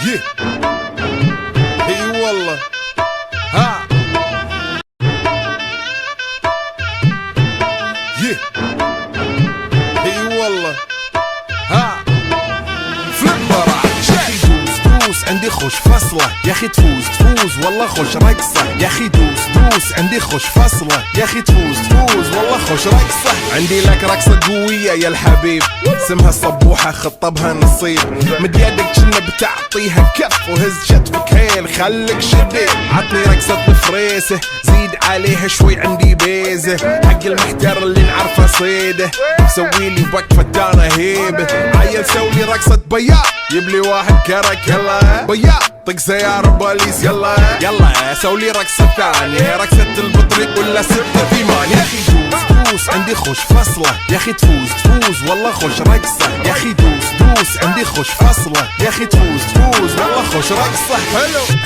اي والله ها اي والله ها فليبر دوس عندي خوش فصلة يا اخي تفوز والله خوش رقصة يا اخي دوس عندي خوش فصلة يا اخي تفوز والله خوش رقصة عندي لك رقصة قوية يا الحبيب اسمها صبوحة خطبها نصيب مد يدك كنا بتعطيها كف وهز شتفك هيل خليك شديد عطني رقصة الفريسة زيد عليها شوي عندي بيزة حق المحتر اللي نعرفه صيده سويلي وقفة دانا هيبة عيل سوي رقصة بياض يبلي واحد كرك يلا بياض طق سيارة بوليس يلا سولي رقصة ثانية رقصة البطريق ولا ستة ثمان يا اخي دوس عندي خوش فصلة يا اخي تفوز والله خوش رقصة يا اخي دوس عندي خوش فصلة يا اخي تفوز والله خوش رقصة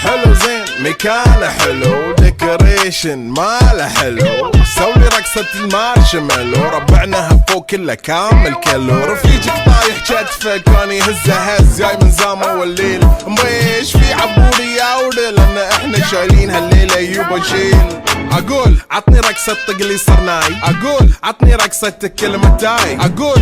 حلو زين مكانه حلو ديكوريشن ماله حلو سولي رقصة المارشميلو ربعناها فوق كله كامل كيلو رفيجك طايح كتفه كان يهزه هز جاي من زامه والليل مبيش في عبوري يا ودل لان احنا شايلين هالليلة يوبا شيل اقول عطني رقصة طقلي صرناي اقول عطني رقصة كلمة تاي اقول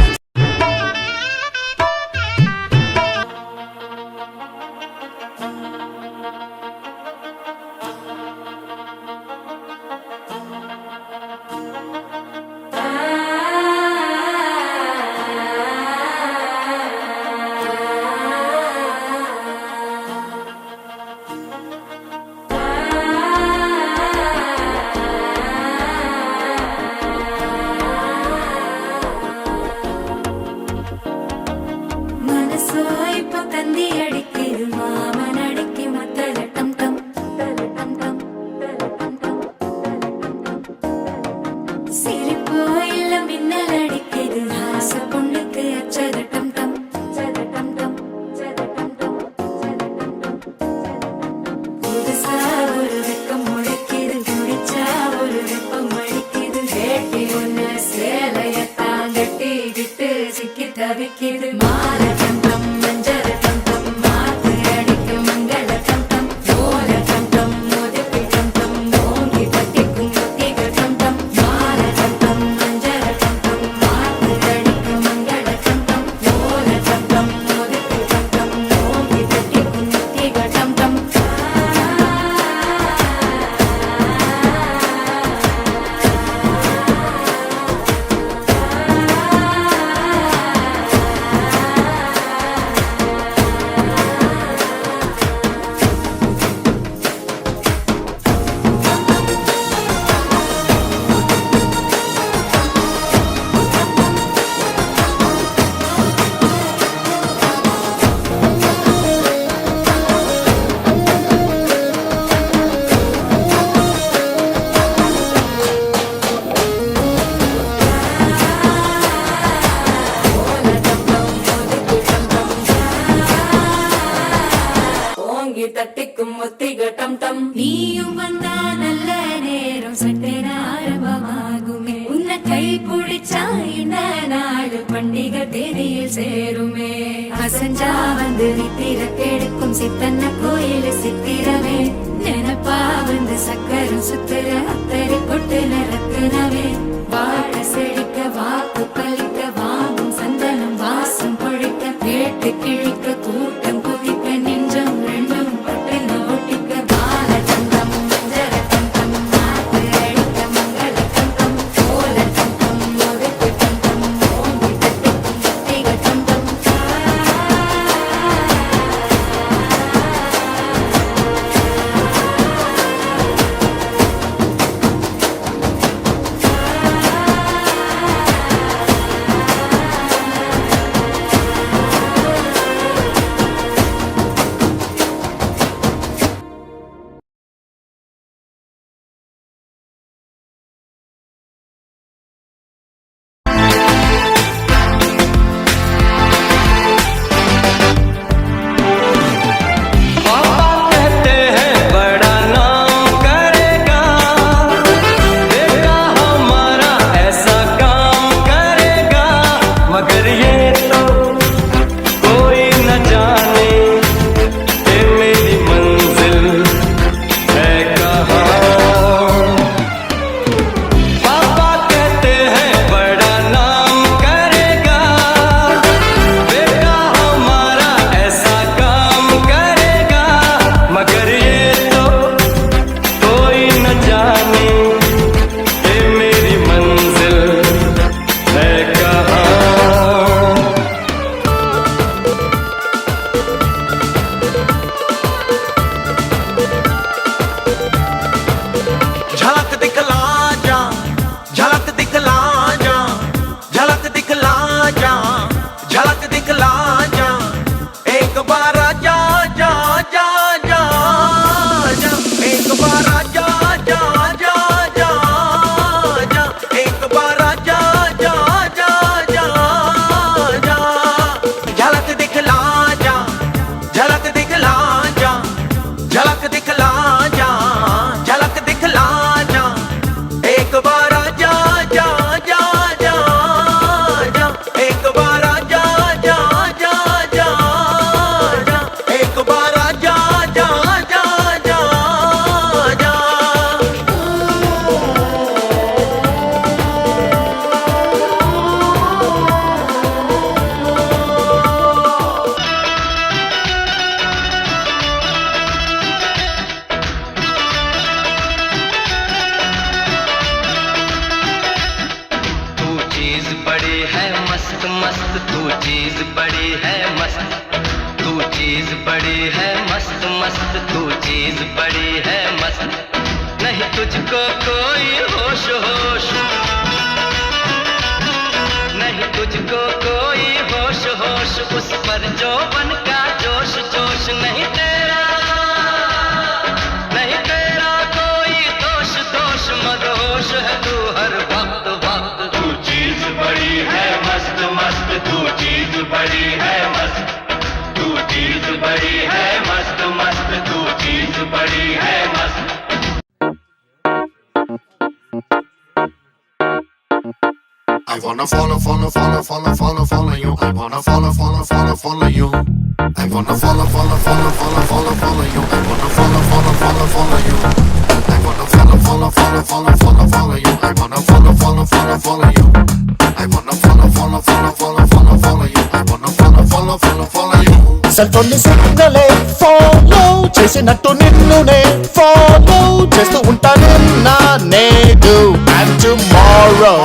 நீயும் வந்தா நல்ல நேரம் சட்டென ஆரம்பமாகுமே உன்னை கை பிடிச்சா இந்த நாடு பண்டிகை தேதியில் சேருமே அசஞ்சா வந்து நித்திர கெடுக்கும் சித்தன்ன கோயில் சித்திரமே நினப்பா வந்து சக்கரம் சுத்துற அத்தரை கொட்டு நிறத்துனவே வாழ செழிக்க வாக்கு பலிக்க வாங்கும் சந்தனம் வாசம் பொழிக்க கேட்டு கிழிக்க கூட்டம் குதிக்க நெஞ்சம் ரெண்டும் பட்டுன ஒட்டிக்க பால தங்கம் மஞ்சர தங்கம் நாட்டு அழிக்க மங்கள தங்கம் கோல தங்கம் முதுக்கு தங்கம் ஓங்கி தட்டிக்கும் முத்திக தங்கம் मस्त तू चीज बड़ी है मस्त, तू चीज बड़ी है मस्त मस्त, तू चीज बड़ी है मस्त। नहीं तुझको कोई होश होश, नहीं तुझको कोई होश होश, उस पर जौवन का जोश जोश। नहीं तेरा कोई दोष दोष, मदहोश है तू हर वक्त वक्त। तू चीज बड़ी है मस्त मस्त, तू चीज बड़ी है मस्त, तू चीज बड़ी है मस्त मस्त, तू चीज बड़ी है मस्त। I wanna follow, follow, follow, follow, follow, follow you. I wanna follow, follow, follow, follow you. I wanna follow, follow, follow, follow, follow, follow you. I wanna follow, follow, follow, follow you. I wanna follow, follow, follow, follow, follow, follow you. I wanna follow, follow, follow, follow you. I wanna follow, follow, follow, follow, follow, follow you. I wanna follow, follow, follow, follow you. సెల్ఫోన్ని సిగ్నలే follow చేసినట్టు నిన్నునే follow చేస్తూ ఉంటాను నా నేడు and tomorrow.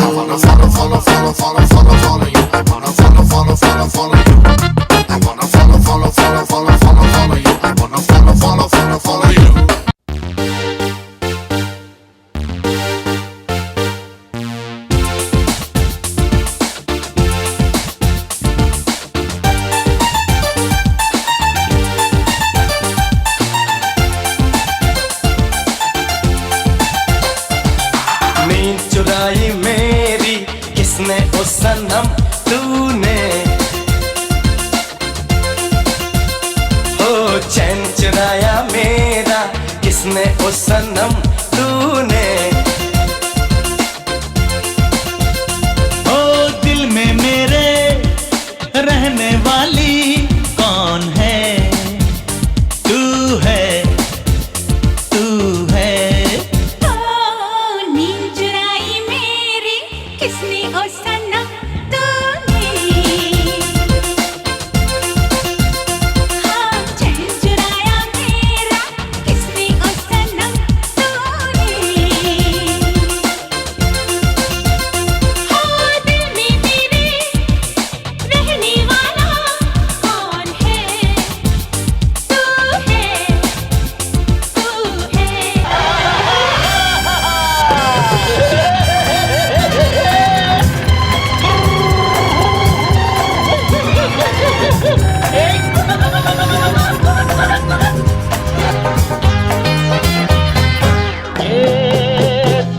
I wanna follow, follow, follow, follow, follow, follow you. I wanna follow, follow, follow, follow you. I wanna follow, follow, follow, follow, follow, follow you. I wanna follow, follow, follow, follow you. नींद चुराई मेरी किसने ओ सनम तूने, हो चैन चुराया मेरा किसने ओ सनम तूने। ओ दिल में मेरे रहने वाली कौन है, तू है, तू है। नींद चुराई मेरी किसने ओ सनम तूने, हाँ चैन चुराया मेरा किसने ओ सनम तूने। हाँ दिल में मेरे रहने वाला कौन है, तू है, तू है।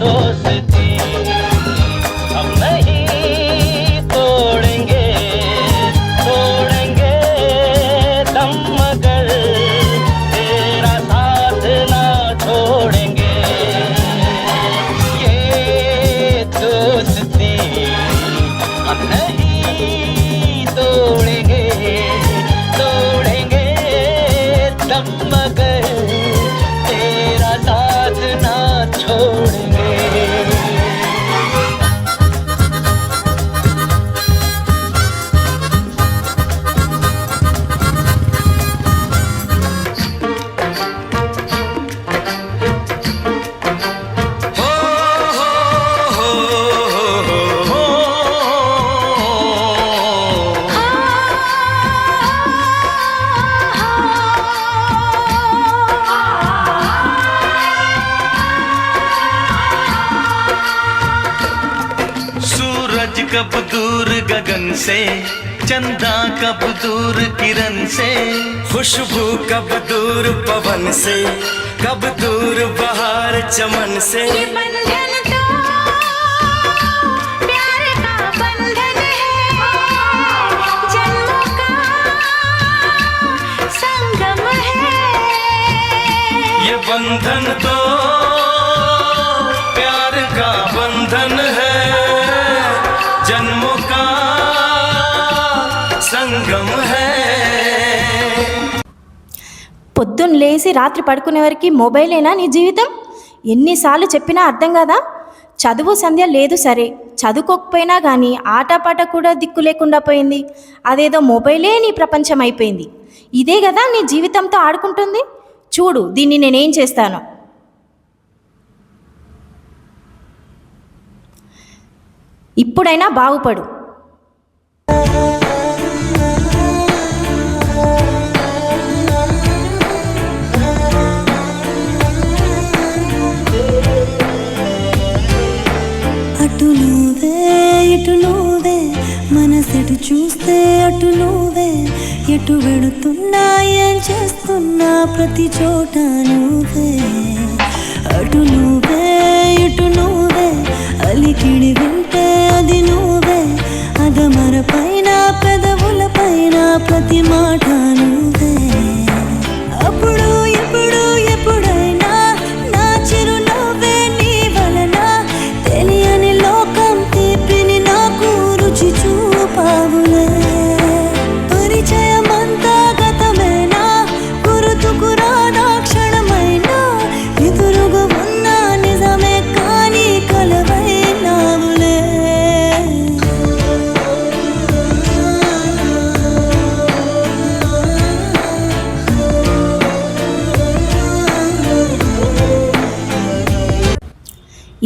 दोस्ती हम नहीं तोड़ेंगे, तोड़ेंगे दम मगर तेरा साथ ना छोड़ेंगे। ये दोस्ती हम नहीं तोड़ेंगे, तोड़ेंगे दम मगर तेरा साथ ना छोड़ेंगे। सूरज कब दूर गगन से, चंदा कब दूर किरण से, खुशबू कब दूर पवन से, कब दूर बहार चमन से। ये बंधन तो प्यार का बंधन है, जन्मों का संगम है। ये बंधन तो प्यार का बंधन है, जन्मों का संगम है। పొద్దున్న లేచి రాత్రి పడుకునే వరకు మొబైలేనా నీ జీవితం? ఎన్నిసార్లు చెప్పినా అర్థం కదా. చదువు సంధ్య లేదు సరే, చదువుకోకపోయినా కానీ ఆటపాట కూడా దిక్కు లేకుండా పోయింది. అదేదో మొబైలే నీ ప్రపంచం అయిపోయింది. ఇదే కదా నీ జీవితంతో ఆడుకుంటుంది. చూడు దీన్ని నేనేం చేస్తాను. ఇప్పుడైనా బాగుపడు. అటు నువ్వే ఇటు నువ్వే మనసెటు చూస్తే అటు నువ్వే ఎటు వెడుతున్నా ఏం చేస్తున్నా ప్రతి చోట నువ్వే అటు నువ్వే ఇటు నువ్వే అలికిడి వింటే అది నువ్వే అదమర పైన పెదవుల పైన ప్రతి మాట నువ్వే అప్పుడు ఇప్పుడు ఎప్పుడైనా నా చిరునవ్వే నీ వలన తెలియని లోకం తీపిని నాకు రుచి చూపావులే పరిచయమంతా గతమేనా గుర్తుకు రాదా క్షణమైనా ఎదురుగా ఉన్న నిజమే కానీ కలవైనావులే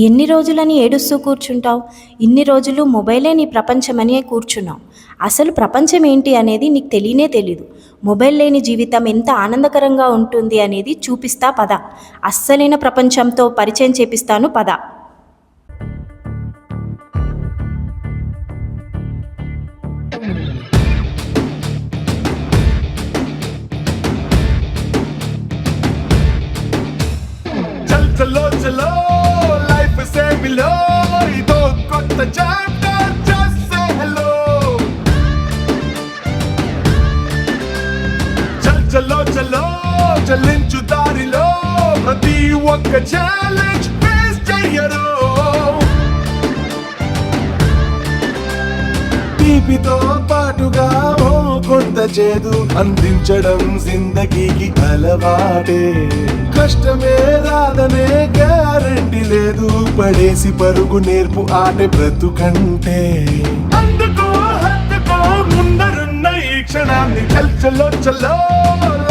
ఎన్ని రోజులని ఏడుస్తూ కూర్చుంటావు? ఇన్ని రోజులు మొబైలే నీ ప్రపంచమని కూర్చున్నావు. అసలు ప్రపంచం ఏంటి అనేది నీకు తెలియనే తెలీదు. మొబైల్ లేని జీవితం ఎంత ఆనందకరంగా ఉంటుంది అనేది చూపిస్తా పద. అస్సలైన ప్రపంచంతో పరిచయం చేపిస్తాను పద. చల్ చలో చలో లైఫ్ సే మిలో ఇదో కొత్త చాప్టర్ జస్ట్ సే హలో చల్ చలో చలో చలించు దారిలో ప్రతి ఒక్క ఛాలెంజ్ ఫేస్ చెయ్యరు తీపితో పాటుగా ఓ కొంత చేదు అందించడం జిందగీకి అలవాటే కష్టమే రాదనే గ్యారంటీ లేదు పడేసి పరుగు నేర్పు ఆటే బ్రతుకంటే అందుకో హత్తుకో ముందరున్న ఈ క్షణాన్ని చల్ చలో చలో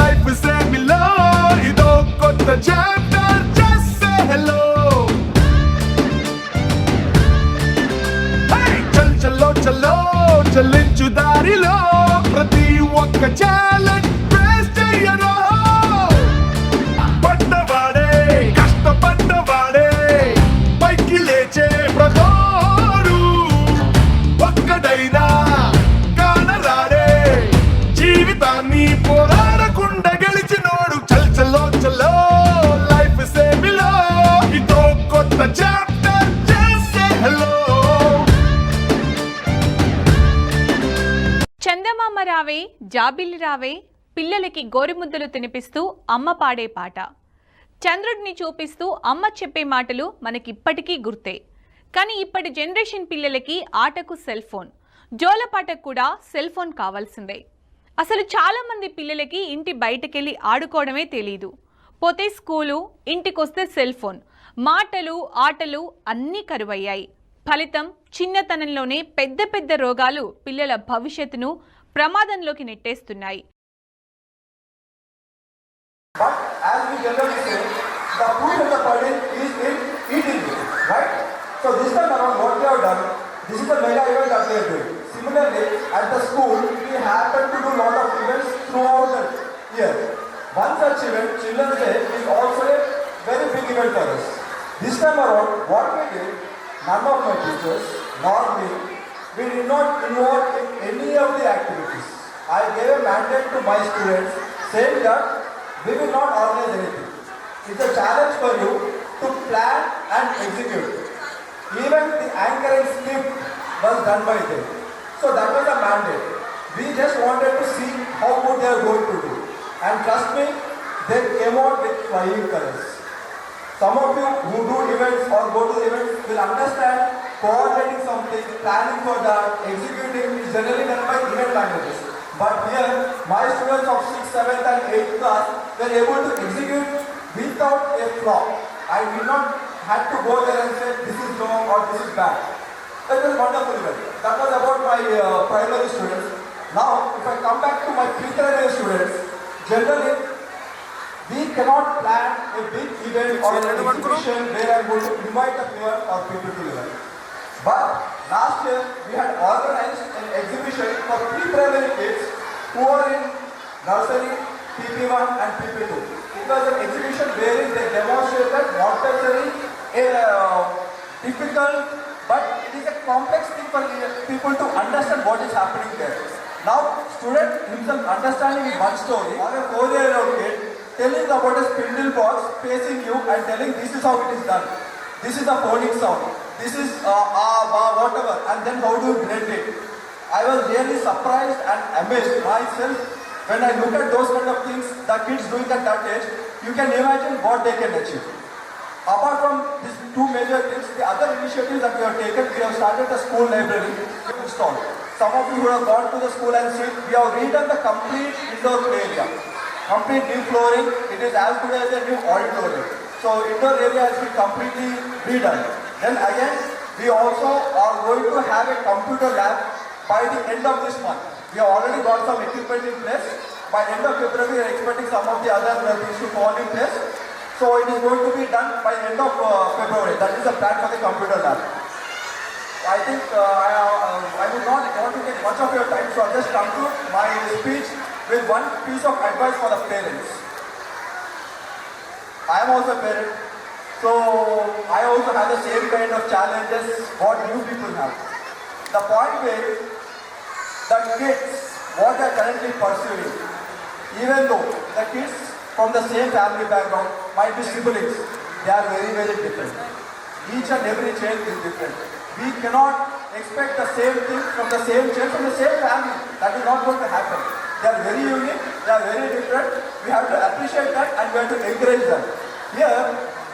లైఫ్ సే మిలో ఇదో కొత్త చాప్టర్ జస్ట్ సే హలో చల్ చలో చలో చలించు దారిలో ప్రతి ఒక్క ఛాలెంజ్ ఫేస్ చెయ్యరు పడ్డవాడే కష్టపడ్డవాడే పైకి లేచే ప్రతోడు ఒక్కడైనా కానరాడే జీవితాన్ని పోరాడకుండా గెలిచినోడు చల్ చలో చలో లైఫ్ సే మిలో ఇదో కొత్త చాప్టర్ జస్ట్ సే హలో చందమామ రావే జాబిల్లి రావే పిల్లలకి గోరుముద్దలు తినిపిస్తూ అమ్మ పాడే పాట. చంద్రుడిని చూపిస్తూ అమ్మ చెప్పే మాటలు మనకిప్పటికీ గుర్తే. కానీ ఇప్పటి జనరేషన్ పిల్లలకి ఆటకు సెల్ ఫోన్, జోలపాటకు కూడా సెల్ ఫోన్ కావాల్సిందే. అసలు చాలామంది పిల్లలకి ఇంటి బయటకెళ్ళి ఆడుకోవడమే తెలీదు. పోతే స్కూలు, ఇంటికొస్తే సెల్ ఫోన్, మాటలు ఆటలు అన్నీ కరువయ్యాయి. ఫలితం చిన్నతనంలోనే పెద్ద పెద్ద రోగాలు పిల్లల భవిష్యత్తును ప్రమాదంలోకి నెట్టేస్తున్నాయి. But as we generally say, the proof of the pudding is in eating it, right? So this time around what we have done, this is a mega event that we are doing. Similarly, at the school, we happen to do a lot of events throughout the year. One such event, Children's Day, is also a very big event for us. This time around, what we did, none of my teachers, nor me, we did not involve in any of the activities. I gave a mandate to my students saying that we will not organize anything. It's a challenge for you to plan and execute. Even the anchoring script was done by them. So that was a mandate. We just wanted to see how good they are going to do. And trust me, they came out with flying colors. Some of you who do events or go to events will understand coordinating something, planning for that, executing is generally done by event managers. But here, my students of 6th, 7th and 8th class were able to execute without a flaw. I did not have to go there and say this is wrong or this is bad. That was wonderful event. That was about my primary students. Now, if I come back to my pre-primary students, generally, we cannot plan a big event or an exhibition where I'm going to invite a few people to event. But Last year, we had organized an exhibition for pre-primary kids who are in nursery, PP1 and PP2. It was an exhibition wherein they demonstrated Montessori, a difficult, but it is a complex thing for people to understand what is happening there. Now, student himself understanding in one story, or a 4-year-old kid telling about a spindle box facing you and telling this is how it is done. This is the phonic sound. This is whatever, and then how do you blend it? I was really surprised and amazed myself when I look at those kind of things the kids doing at that age. You can imagine what they can achieve. Apart from these two major things, the other initiatives that we have taken, we have started a school library installed. Some of you who have gone to the school and seen, we have redone the complete indoor play area. Complete new flooring, it is as good as a new auditorium. So indoor area has been completely redone. Then again, we also are going to have a computer lab by the end of this month. We have already got some equipment in place. By end of February, we are expecting some of the other things to fall in place. So it is going to be done by end of February. That is the plan for the computer lab. I think I would not want to take much of your time, so I'll just conclude my speech with one piece of advice for the parents. I am also a parent, so I also have the same kind of challenges what you people have. The point is, the kids, what they are currently pursuing, even though the kids from the same family background might be siblings, they are very, very different. Each and every child is different. We cannot expect the same thing from the same child, from the same family. That is not going to happen. They are very unique, they are very different. We have to appreciate that and we have to encourage them. Here,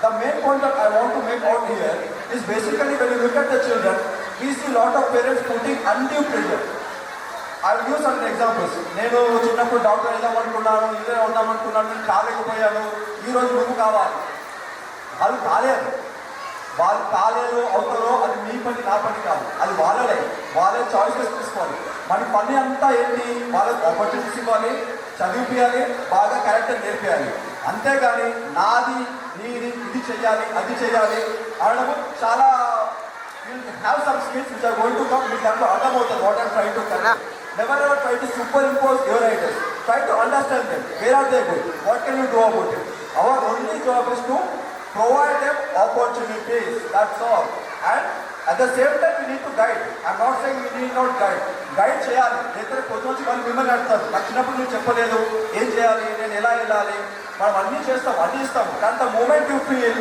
the main point that I want to make out here is basically when you look at the children, we see a lot of parents putting undue pressure. I will give some examples. నేను చిన్నప్పుడు doctor వెళ్దామనుకున్నాను, ఇదే ఉందామనుకున్నాను, నేను కాలేకపోయాను, ఈరోజు నువ్వు కావాలి. వాళ్ళు కాలేరు. వాళ్ళు కాలేరు అవుతారో అది మీ పని, నా పని కాదు. అది వాళ్ళే చాయిసెస్ తీసుకోవాలి. మన పని అంతా ఏంటి, వాళ్ళకి ఆపర్చునిటీస్ ఇవ్వాలి, చదివిపియాలి, బాగా క్యారెక్టర్ నేర్పియాలి. అంతేగాని నాది నీది ఇది చెయ్యాలి అది చెయ్యాలి అనడము చాలా have some skills which are going to come. మీకు దాంట్లో అర్థమవుతుంది what are trying to connect. Never ever try to superimpose your ideas. Try to understand them. Where are they good? What can you do about it? Our only job is to provide them opportunities. That's all. And at the same time, we need to guide. I'm not saying we need not guide. Guide చేయాలి. లేకపోతే కొంచెం వచ్చి వాళ్ళు మిమ్మల్ని అడుగుతారు, నాకు చిన్నప్పుడు నేను చెప్పలేదు, ఏం చేయాలి, నేను ఎలా వెళ్ళాలి, మనం అన్నీ చేస్తాం, అన్నీ ఇస్తాం. కానీ the moment you feel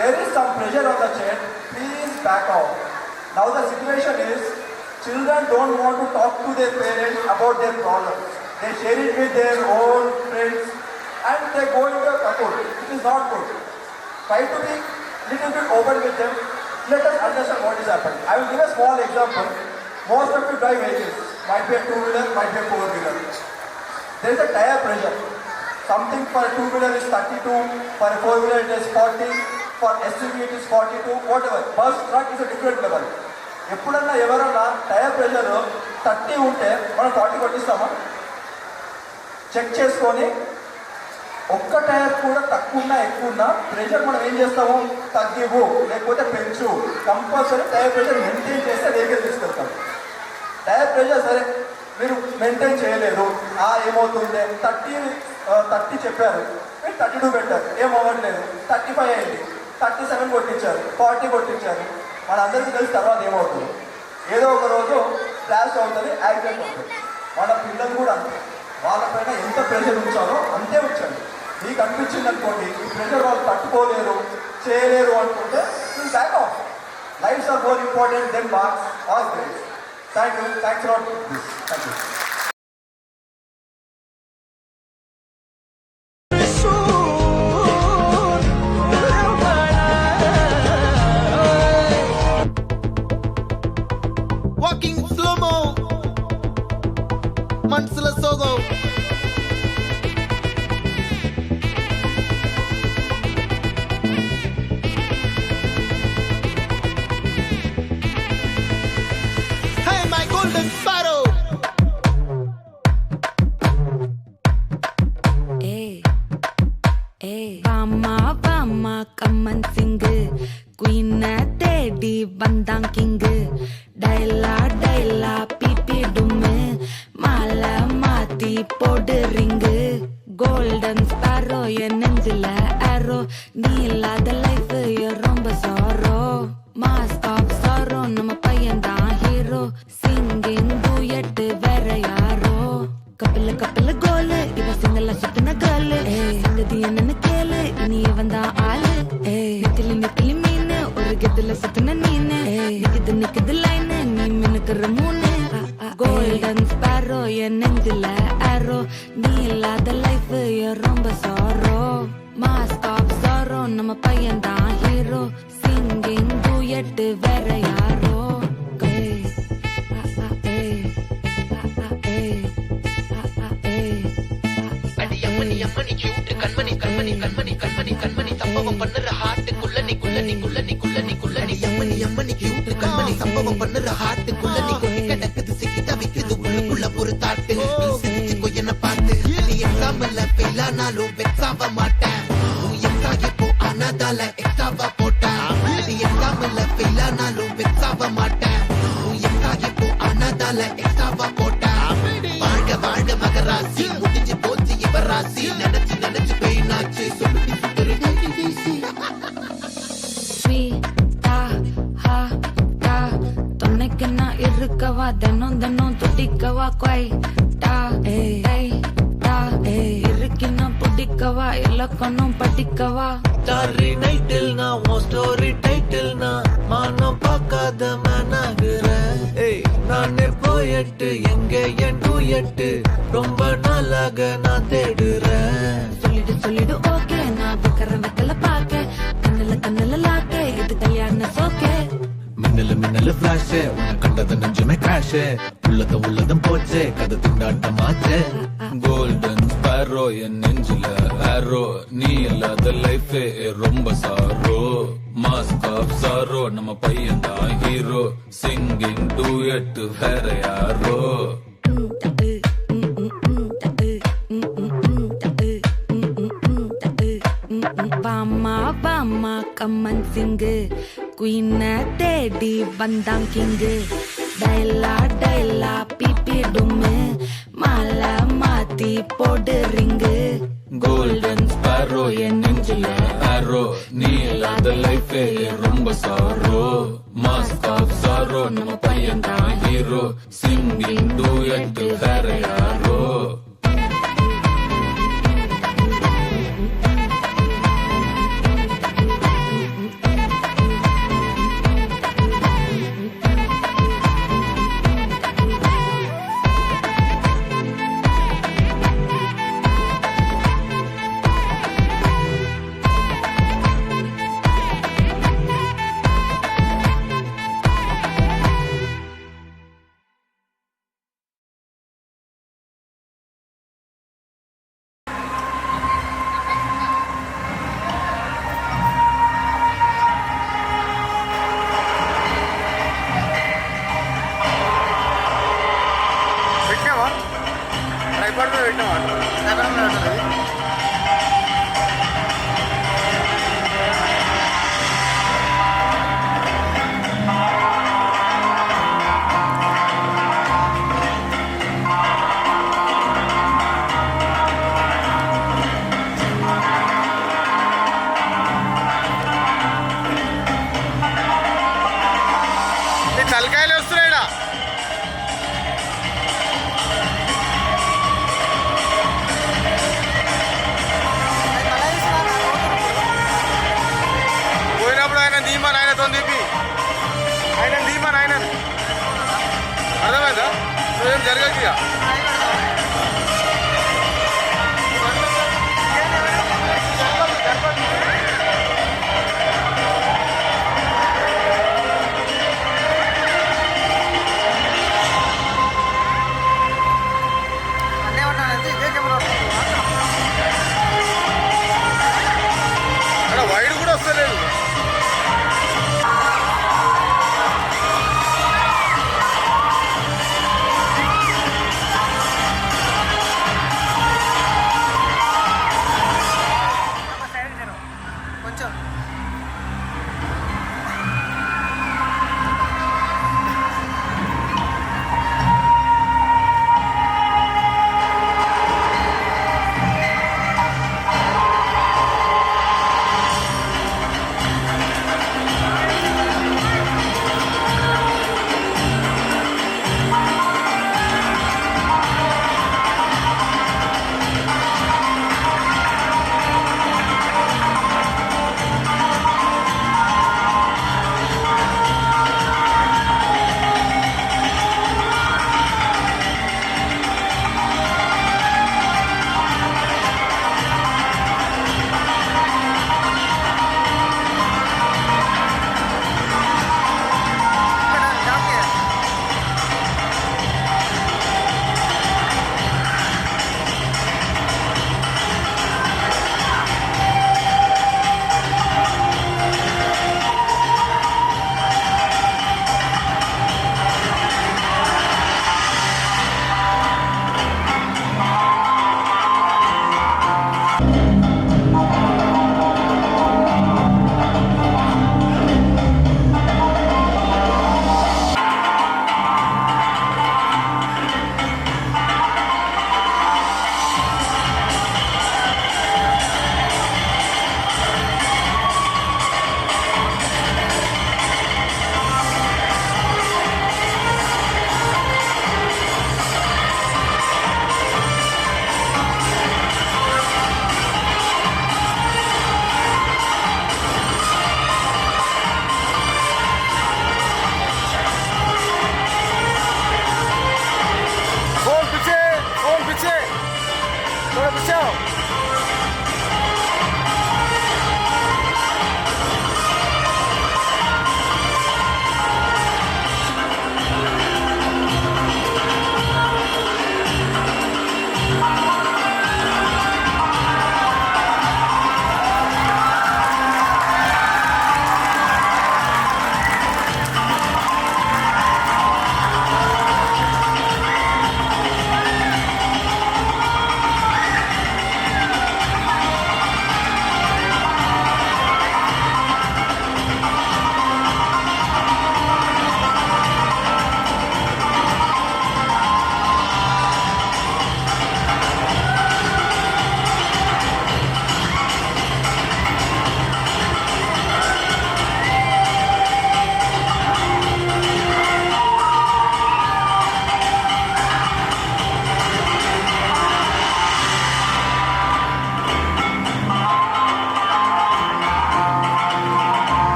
there is some pressure on the chain, please back off. Now the situation is, children don't want to talk to their parents about their problems. They share it with their own friends and they go into a cocoon. It is not good. Try to be little bit open with them. Let us understand what is happening. I will give a small example. Most of you drive vehicles. Might be a two-wheeler, might be a four-wheeler. There is a tire pressure. Something for a two-wheeler is 32, for a four-wheeler it is 40, for SUV it is 42, whatever. Bus, truck is a different level. ఎప్పుడన్నా ఎవరన్నా tyre pressure 30 ఉంటే మనం 40 కొట్టిస్తామా? Check చేసుకొని ఒక్క tyre కూడా తక్కువ ఉన్నా ఎక్కువ ఉన్నా ప్రెషర్ మనం ఏం చేస్తాము, తగ్గివు లేకపోతే పెంచు. కంపల్సరీ టైర్ ప్రెషర్ మెయింటైన్ చేస్తే వెహికల్ తీసుకెళ్తాం. టైర్ ప్రెషర్ సరే మీరు మెయింటైన్ చేయలేదు, ఏమవుతుంది, 30 చెప్పారు, మీరు 32 పెట్టారు, ఏమవ్వట్లేదు, 35 అయింది, 37 కొట్టించారు, 40 కొట్టించారు. మనందరికీ తెలిసి తర్వాత ఏమవుతుంది, ఏదో ఒక రోజు క్రాష్ అవుతుంది, యాక్సిడెంట్ అవుతుంది. మన పిల్లలు కూడా అంతే, వాళ్ళపైన ఎంత ప్రెషర్ ఉంచాలో అంతే ఉంచండి. మీకు అనిపించింది అనుకోండి ఈ ప్రెషర్ వాళ్ళు తట్టుకోలేరు చేయలేరు అనుకుంటే back off. Lifes are more important than marks or grades. Thank you. Thanks lot. Thank you. Walking slow-mo, మనసుల సోగం. Hey, my golden sparrow. வாமா come and sing, queen தேடி வந்தான் கிங்கு. டூயட் வேற யாரோ கப்பல கோலு இவ சிங்கல்ல சுத்தின கேர்ளு சங்கதி என்னன்னு கேளு இனி இவன் தான் ஆளு நெத்திலி மீன் ஒரு கெத்துல சுத்தின நீனு நிக்குது லைனு நீ மினுக்குற மூணு கோல்டன் ஸ்பாரோ என் நெஞ்சில ஆரோ நீ இல்லாத லைஃப் ரொம்ப சாரோ மாஸ்க் ஆஃப் சாரோ நம்ம பையன் தான் ஹீரோ சிங்கிங் டூயட் வேற யாரோ அம்மணி கியூட் கண்மணி கண்மணி கண்மணி கண்மணி கண்மணி சம்பவம் பண்ணுற ஹார்ட்டுக்குள்ள நீ அம்மணி கியூட் கண்மணி சம்பவம் பண்ணுற ஹார்ட்டுக்குள்ள நீ கிடக்குது சிக்கி தவிக்குது உள்ளுக்குள்ள ஒரு தாட்டு நீ சிரிச்சுக்கோ என்ன பார்த்து நீ எக்ஸாம்ல ஃபெயில் ஆனாலும் வெக்ஸ் ஆக மாட்டேன் உன் எக்ஸாம் இப்போ ஆனதால எக்ஸாவா போட்டேன் நீ எக்ஸாம்ல ஃபெயில் ஆனாலும் வெக்ஸ் ஆக மாட்டேன் உன் எக்ஸாம் இப்போ ஆனதால எக்ஸாவா போட்டேன் வாழ்க வாழ்க மகராசி முடிஞ்சு போச்சு இவராசி நினைச்சு பெயினாச்சு சொல்லுடி சுத்தரு வீசி துணைக்கு நான் இருக்கவா தினம் துடிக்கவா குவைட்டா இருக்கினா பிடிக்கவா இலக்கணம் படிக்கவா ஸ்டாரி நைட்டில் நான் உன் ஸ்டோரி டைட்டில் நான் மானம் பார்க்காத மேனாகிறேன் நானே போயட்டு எங்க என் டூயட்டு ரொம்ப நாளாக நான் தேடுறேன் சொல்லிடு ஓகே நான் வெக்கல பாக்க கண்ணுல லாக்கே இது கல்யாண சோக்கே மின்னலு ஃபிளாஷ் உன்னை கண்டது நெஞ்சுமே கிராஷ் உள்ளதும் போச்சே கதை திண்டாட்டமாச்சே கோல்டன் ஸ்பாரோ என் நெஞ்சில ஆரோ நீ இல்லாத லைஃப் ரொம்ப சாரோ மாஸ்க் ஆஃப் சாரோ நம்ம பையன் தான் ஹீரோ சிங்கிங் டூயட் வேற யாரோ பாமா கம்மன் சிங்கு குயின தேடி வந்தான் கிங்கு டைலா பிபி டும்மு மாலை மாத்தி போடு ரிங்கு கோல்டன் ஸ்பாரோ என் நெஞ்சில ஆரோ நீ இல்லாத லைஃப் ரொம்ப சாரோ மாஸ்க் ஆஃப் சாரோ நம்ம பையன் தான் ஹீரோ சிங்கிங் டூயட் வேற யாரோ తలకాయలు వస్తున్నాయిడా పోయినప్పుడు ఆయన ధీమాన్ ఆయనతో దిప్పి ఆయన ధీమాన్ ఆయన అర్థమైందా ఏం జరగదు ఇక వైడ్ కూడా వస్తలేదు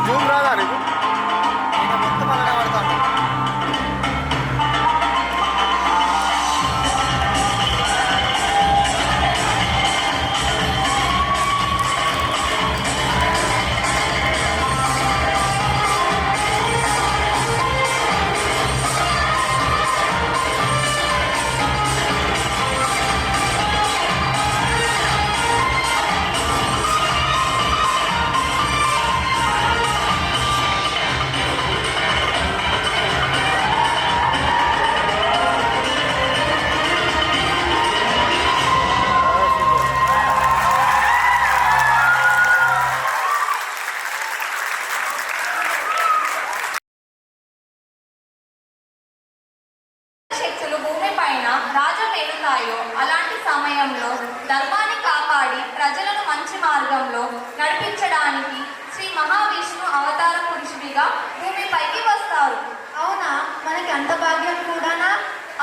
జూమ్ రాదా నీకు మొత్తం అలానే పడతాను. శక్తులు భూమి పైన రాజమేలుతాయో అలాంటి సమయంలో ధర్మాన్ని కాపాడి ప్రజలను మంచి మార్గంలో నడిపించడానికి శ్రీ మహావిష్ణు అవతార పురుషుడిగా భూమిపైకి వస్తారు. అవునా, మనకి అంత భాగ్యం కూడానా?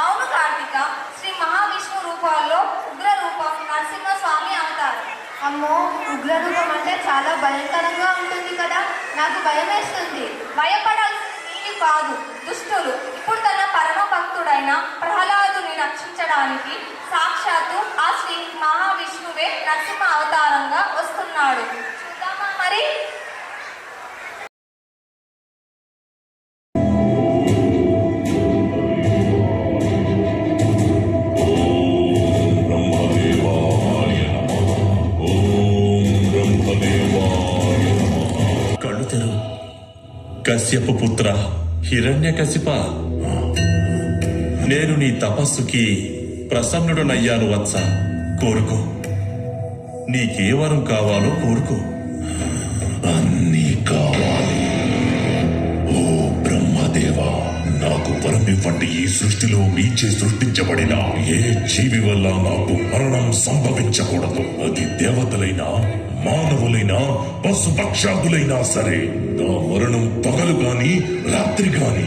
అవును కార్తిక, శ్రీ మహావిష్ణు రూపాల్లో ఉగ్ర రూపం నరసింహస్వామి అవతారం. అమ్మో, ఉగ్ర రూపం అంటే చాలా భయంకరంగా ఉంటుంది కదా, నాకు భయం వేస్తుంది. భయపడాల్సింది నీవు కాదు, దుష్టులు. ఇప్పుడు తన పరమ భక్తుడైన ప్రహ్లాదుని రక్షించడానికి సాక్షాత్తు ఆ శ్రీ మహావిష్ణువే నరసింహ అవతారంగా వస్తున్నాడు. చూద్దామా మరి? కళ్ళు తెరు. కశ్యప పుత్ర హిరణ్యకశిప, నేను నీ తపస్సుకి ప్రసన్నుడనయ్యాను వత్స. కోరుకో, నీకే వరం కావాలో కోరుకో. అన్నీ కావాలి. ఓ బ్రహ్మదేవా, నాకు వరమివ్వండి. ఈ సృష్టిలో మీచే సృష్టించబడిన ఏ జీవి వల్ల నాకు మరణం సంభవించకూడదు. అది దేవతలైనా మానవులైనా పశుపక్షాదులైనా సరే. నా మరణం పగలు గాని రాత్రి గాని,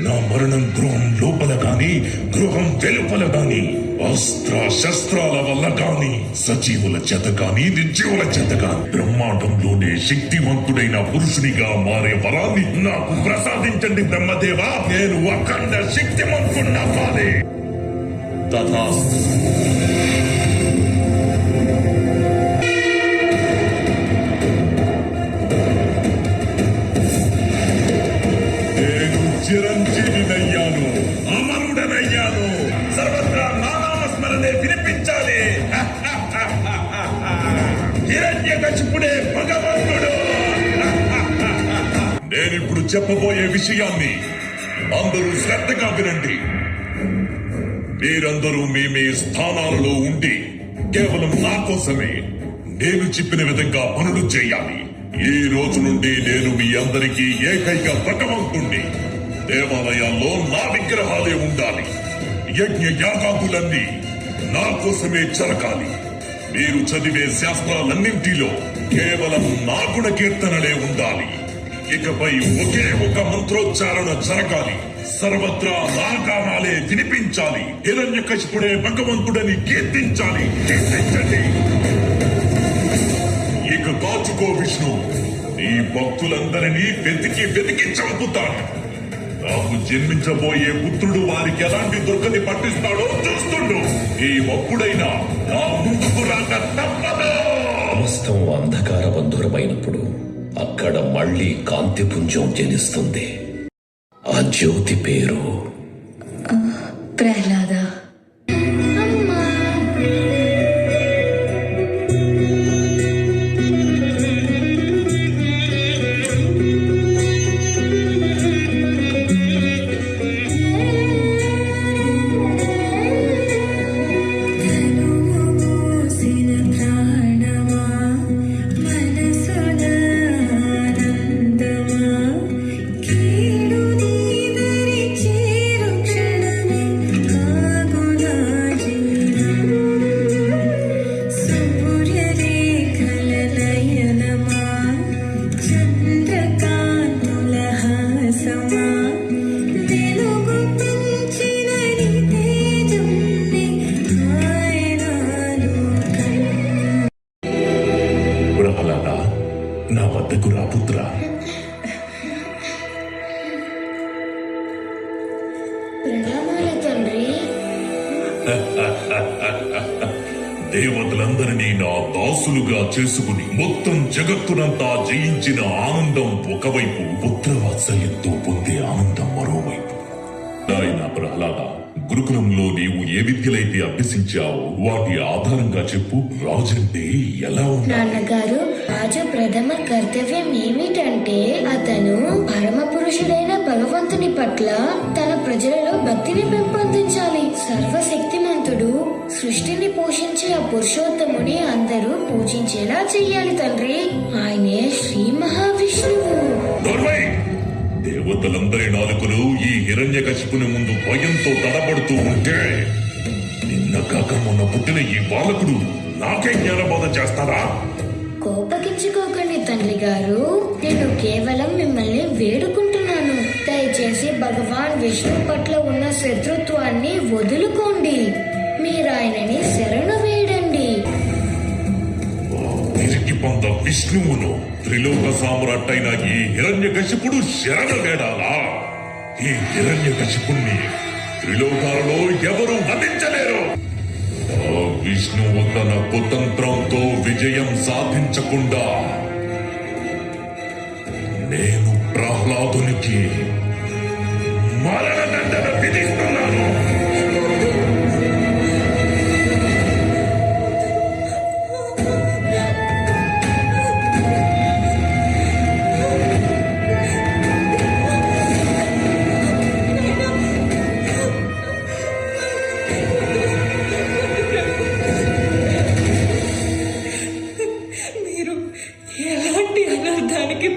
నా మరణం గృహం లోపల గాని గృహం వెలుపల గాని, అస్త్ర శస్త్రాల వల్ల గాని, సజీవుల చేత గాని నిర్జీవుల చేత గాని, బ్రహ్మాండంలోనే శక్తివంతుడైన పురుషునిగా మారే వరాన్ని నాకు ప్రసాదించండి బ్రహ్మదేవా. నేను అఖండ శక్తివంతుణ్ణవ్వాలి. తథాస్తు. చిరంజీవినయ్యాను, అమరుడనయ్యాను. సర్వత్రా నామస్మరణే వినిపించాలి. హిరణ్యకశిపుడే భగవంతుడు. నేనిప్పుడు చెప్పబోయే విషయాన్ని అందరూ శ్రద్ధగా వినండి. మీరందరూ మీ మీ స్థానాలలో ఉండి కేవలం నా కోసమే నేను చెప్పిన విధంగా పనులు చేయాలి. ఈ రోజు నుండి నేను మీ అందరికీ ఏకైక భగవంతుణ్ణి. దేవాలయాల్లో నా విగ్రహాలే ఉండాలి. యజ్ఞ యాగాదులన్నీ నా కోసమే జరగాలి. మీరు చదివే శాస్త్రాలన్నింటిలో కేవలం నా గుణ కీర్తనలే ఉండాలి. ఇకపై ఒకే ఒక మంత్రోచ్చారణ జరగాలి. సర్వత్రా నా గానాలే వినిపించాలి. హిరణ్యకశిపుడే భగవంతుడని కీర్తించాలి. కీర్తించండి. ఇక కాచుకో విష్ణు, నీ భక్తులందరినీ వెతికి వెతికి చంపుతాడు. నాకు జన్మించబోయే పుత్రుడు వారికి ఎలాంటి దుర్గతి పట్టిస్తాడో చూస్తుండు. ఈ ఒప్పుడైనా నా ముందుకు రాక తప్పదు. సమస్తం అంధకార బంధురమైనప్పుడు అక్కడ మళ్ళీ కాంతిపుంజం జనిస్తుంది. ఆ జ్యోతి పేరు ప్రహ్లాద. కీడు నీ దరి చేరు క్షణమే దేవతలందరినీ నా దాసులుగా చేసుకుని మొత్తం జగత్తునంతా జయించిన ఆనందం ఒకవైపు, పుత్రవాత్సల్యంతో పొందే ఆనందం మరోవైపు. నాయన ప్రహ్లాద, గురుకులంలో నీవు ఏ విద్యలైతే అభ్యసించావో వాటి ఆధారంగా చెప్పు. రాజంటే ఎలా ఉండాలి? నాన్నగారు, రాజు ప్రథమ కర్తవ్యం ఏమిటంటే అతను పరమ పురుషుడైన భగవంతుని పట్ల తన ప్రజలలో భక్తిని పెంపొందించాలి. సర్వశక్తిమంతుడు, సృష్టిని పోషించే ఆ పురుషోత్తముని అందరూ పూజించేలా చెయ్యాలి తండ్రి. ఆయనే శ్రీ మహావిష్ణువు. దేవతలందరి నాలుకలు ఈ హిరణ్యకశిపుని ముందు భయంతో తడబడుతూ ఉంటే నిన్న కాక మొన్న పుట్టిన ఈ బాలకుడు నాకే జ్ఞానబోధ చేస్తారా? కోపగించుకోకండి తండ్రి గారు, నేను కేవలం మిమ్మల్ని వేడుకుంటున్నాను. దయచేసి భగవాన్ విష్ణు పట్ల ఉన్న శత్రుత్వాన్ని వదులుకోండి. మీరాయనని శరణు వేడండి. తిరిగి పొంద విష్ణువును త్రిలోక సామ్రాట్టైన ఈ హిరణ్యకశిపుడు శరణ వేడాలా? ఈ హిరణ్యకశిపుణ్ణి త్రిలోకాలలో ఎవరు వధించలేరు. ఆ విష్ణువు తన కుతంత్రంతో విజయం సాధించకుండా నేను ప్రహ్లాదునికి మరణదండన విధిస్తున్నాను.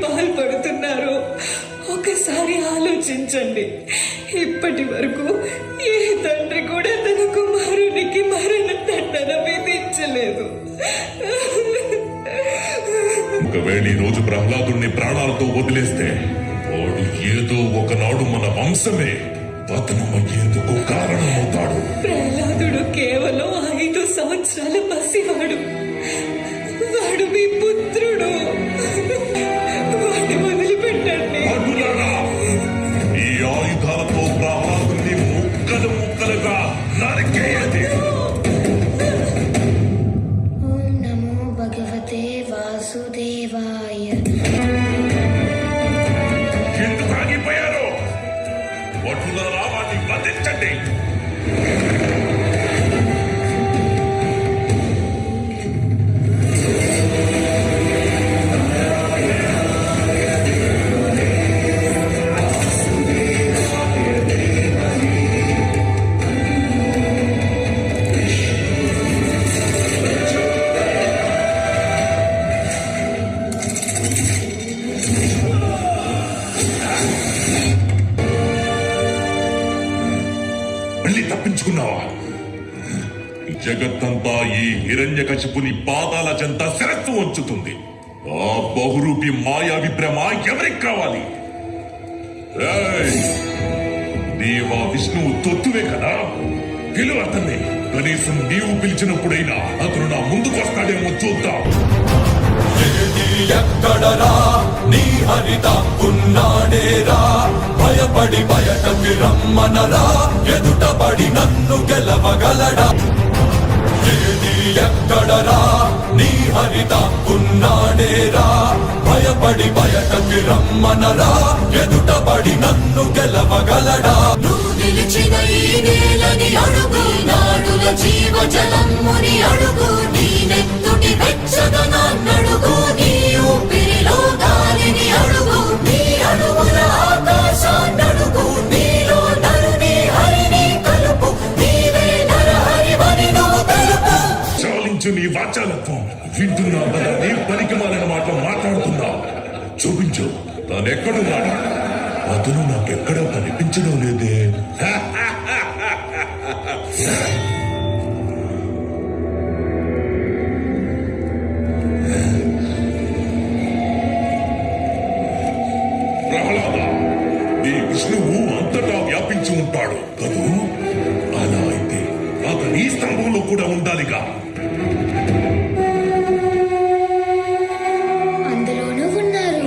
పాల్పడుతున్నారు ఒకసారి ఆలోచించండి. ఇప్పటి వరకు ఏ తండ్రి కూడా తన కుమారునికి మరణ దండన విధించలేదు. ఒకవేళ ఈ రోజు ప్రహ్లాదుని ప్రాణాలతో వదిలేస్తే వాడు ఏదో ఒకనాడు మన వంశమే పతనమయ్యేందుకు కారణమవుతాడు. ప్రహ్లాదుడు కేవలం 5 సంవత్సరాల పసివాడు. వాడు మీ పుత్రుడు. వాడిని వదిలిపెట్టండి. ఈ ఆయుధాలతో ప్రహ్లాదుని ముక్కలు ముక్కలుగా నరికేయండి. ఓం నమో భగవతే వాసుదేవాయ. ఎందుకు ఆగిపోయారు? వటులారా, వాటిని వధించండి. తప్పించుకున్నావా? జగత్తంతా ఈ హిరణ్యకశిపుని పాదాల చెంత శిరస్సు వంచుతుంది. ఆ బహురూపి మాయావి భ్రమ ఎవరికి కావాలి? దేవా విష్ణువు తొత్తువే కదా, పిలువ అతన్ని. కనీసం నీవు పిలిచినప్పుడైనా అతను నా ముందుకు వస్తాడేమో చూద్దాం. ఎక్కడరా నీ హరిత ఉన్నాడేరా, భయపడి బయటకి రమ్మనరా, ఎదుటపడి నన్ను గెలవగలడా. ఏది ఎక్కడరా నీ హరిత ఉన్నాడేరా, భయపడి బయటకి రమ్మనరా, ఎదుటపడి నన్ను గెలవగలడా. నువ్వు నిలిచిన ఈ నేలని అడుగు, నాడుల జీవ జలమ్ముని అడుగు, నీ నెత్తుటి వెచ్చదనాన్నడుగు, నీ ఊపిరిలో గాలిని అడుగు, నీ అడుగుల ఆకాశాన్నడుగు, నీలో నరుని హరిని కలుపు, నీవే నరహరివని నువ్వు తెలుపు. చాలించు నీ వాచాలత్వం. వింటున్నా కదా నీ పనికిమాలిన మాటలు మాట్లాడుతున్నావు. చూపించు, తానెక్కడున్నాడు? అతను నాకెక్కడా కనిపించడం లేదే. ప్రహ్లాద, నీ విష్ణువు అంతటా వ్యాపించి ఉంటాడు కదూ? అలా అయితే అతను ఈ స్తంభంలో కూడా ఉండాలిగా. అందులోనూ ఉన్నారు.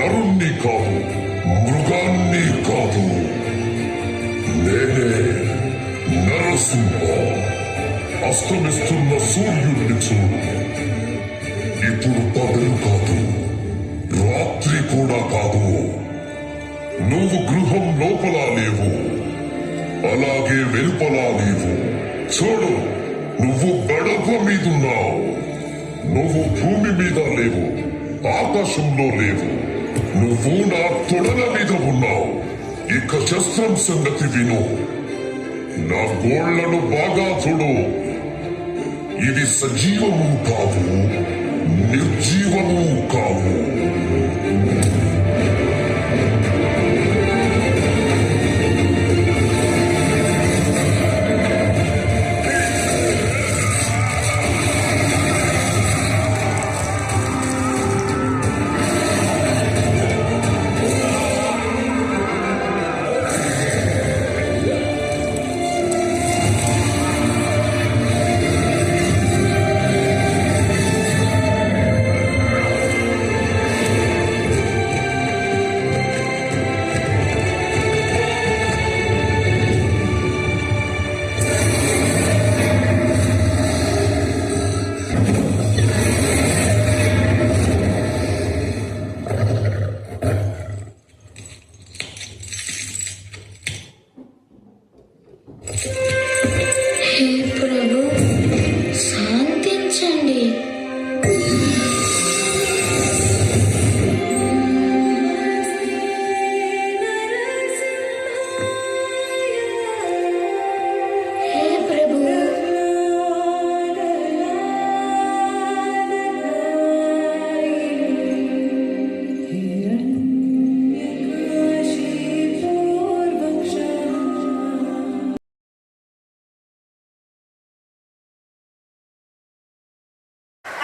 నరుణ్ణి కాదు, మృగాన్ని కాదు, నేనే నరసింహ. అస్తమిస్తున్న సూర్యుడిని చూడు. ఇప్పుడు పగలు కాదు, రాత్రి కూడా కాదు. నువ్వు గృహం లోపల లేవు, అలాగే వెలుపలా లేవు. చూడు, నువ్వు గడప మీదున్నావు. నువ్వు భూమి మీద లేవు, ఆకాశంలో లేవు. నువ్వు నా తొడల మీద ఉన్నావు. ఇక శస్త్రం సంగతి విను. నా గోళ్లను బాగా చూడు. ఇది సజీవము కావు, నిర్జీవము కావు. హే ప్రభు, శాంతించండి. హే ప్రభు,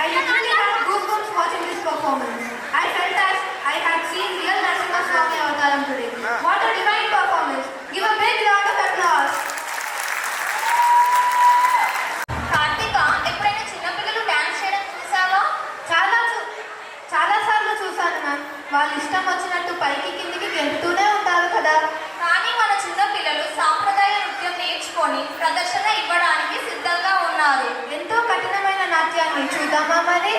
I literally had goosebumps watching this performance. I felt as I had seen real Narasimha Swami Avataram today. What a divine performance! Give a big round of applause. Karthika, ఎప్పుడైనా చిన్నపిల్లలు డాన్స్ చేయడం చూసావా? చాలా సార్లు చూసాను మ్యామ్. వాళ్ళు ఇష్టం వచ్చినట్టు పైకి కిందికి గెంతుతూనే ఉంటారు కదా. కానీ మన చిన్నపిల్లలు సాంప్రదాయ నృత్యం నేర్చుకొని ప్రదర్శన ఇవ్వడానికి సిద్ధంగా ఉన్నారు. ఎంతో కఠినమైన నాట్యాన్ని చూద్దామా మరి?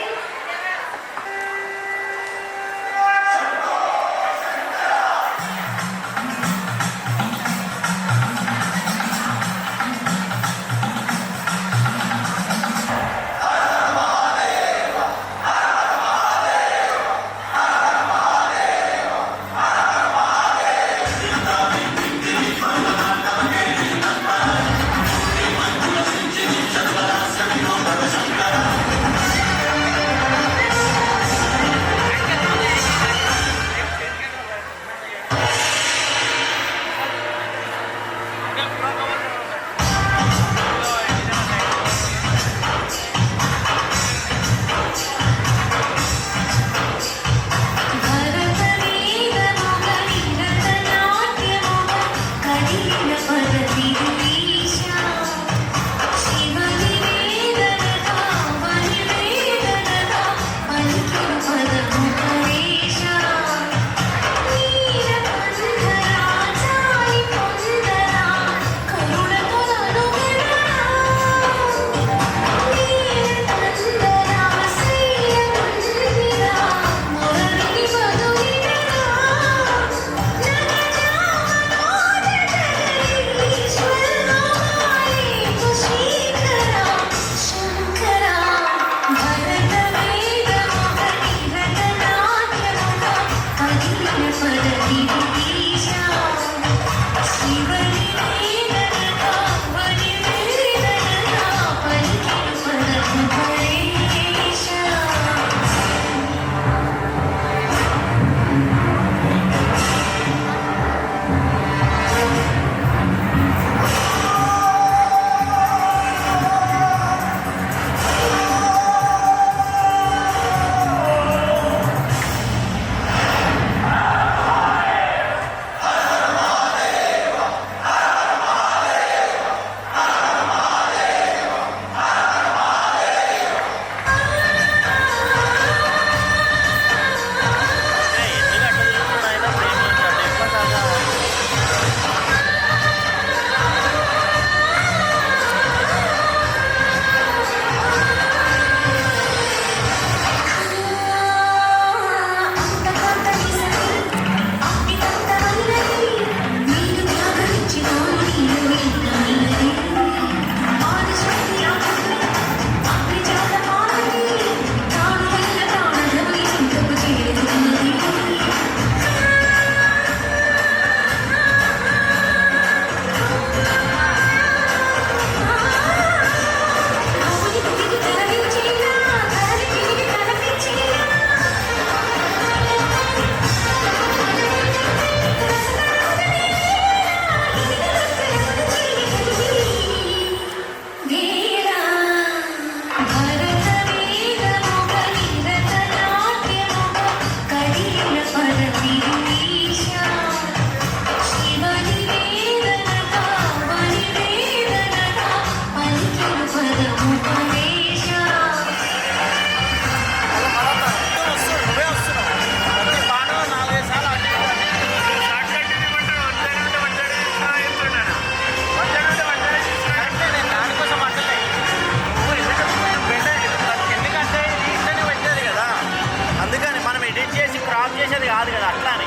కాదు కదా అట్లానే.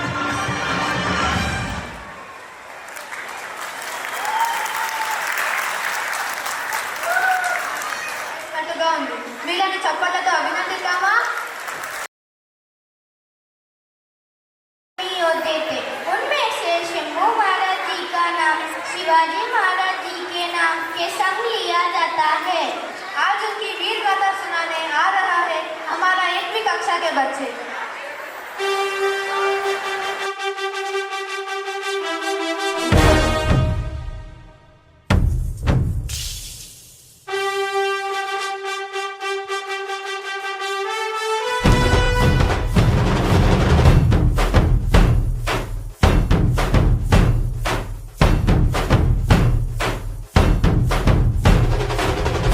వీళ్ళని చప్పట్లతో అభినందిద్దామా? उनमें से शंभू महाराज जी का नाम शिवाजी महाराज जी के नाम के संग लिया जाता है। आज उनकी वीर गाथा सुनाने आ रहा है हमारा 8वीं कक्षा के बच्चे।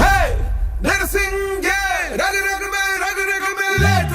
Hey, let us sing, yeah. Rag, rag, rag, rag, rag, rag, rag,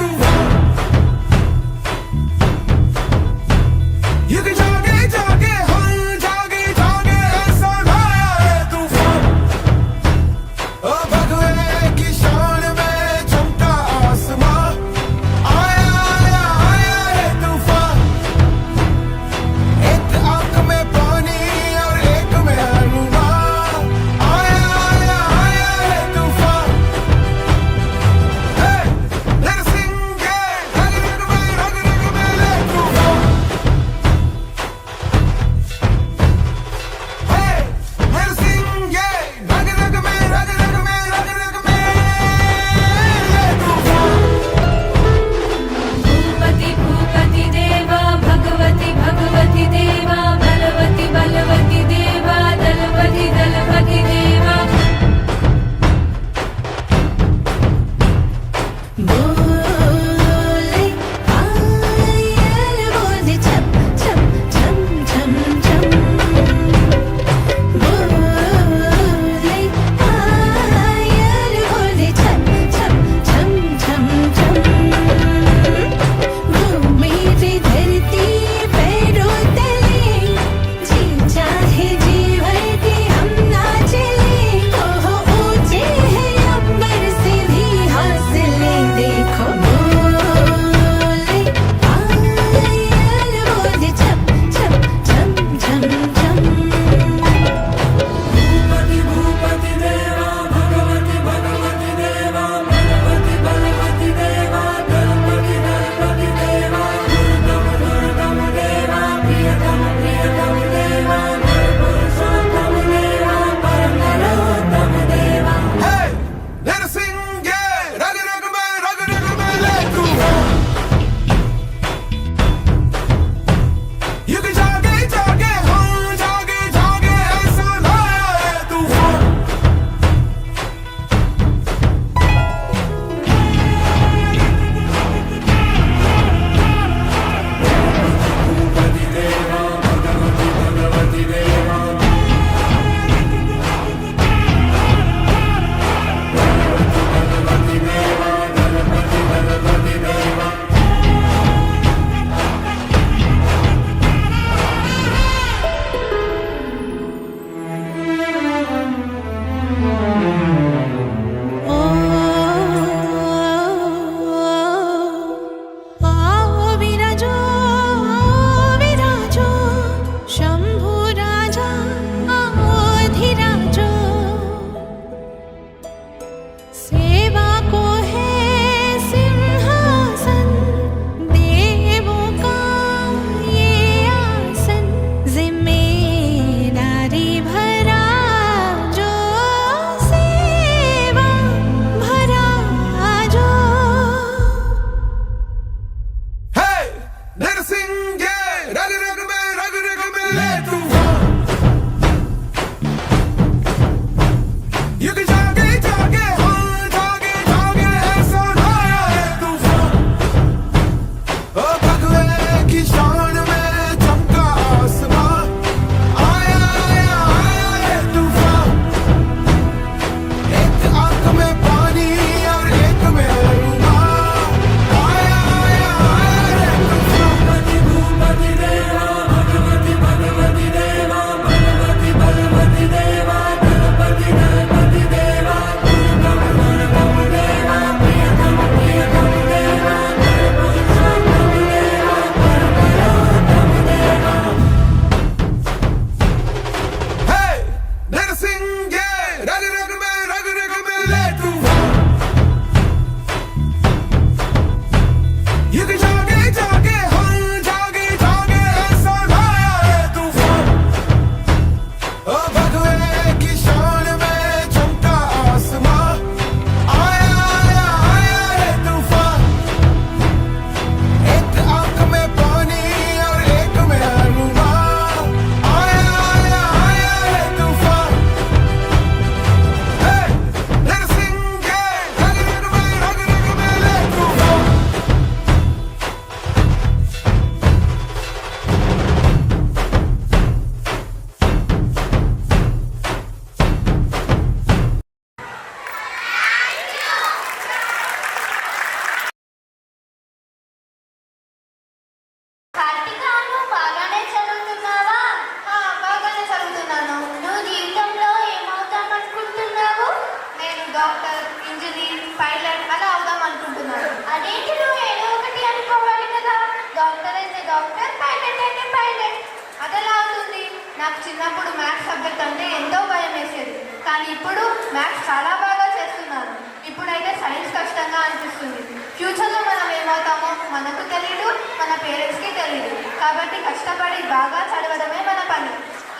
చిన్నప్పుడు మ్యాథ్స్ సబ్జెక్ట్ అంటే ఎంతో భయం వేసేది, కానీ ఇప్పుడు మ్యాథ్స్ చాలా బాగా చేస్తున్నాను. ఇప్పుడైతే సైన్స్ కష్టంగా అనిపిస్తుంది. ఫ్యూచర్లో మనం ఏమవుతామో మనకు తెలియదు, మన పేరెంట్స్కి తెలియదు. కాబట్టి కష్టపడి బాగా చదవడమే మన పని.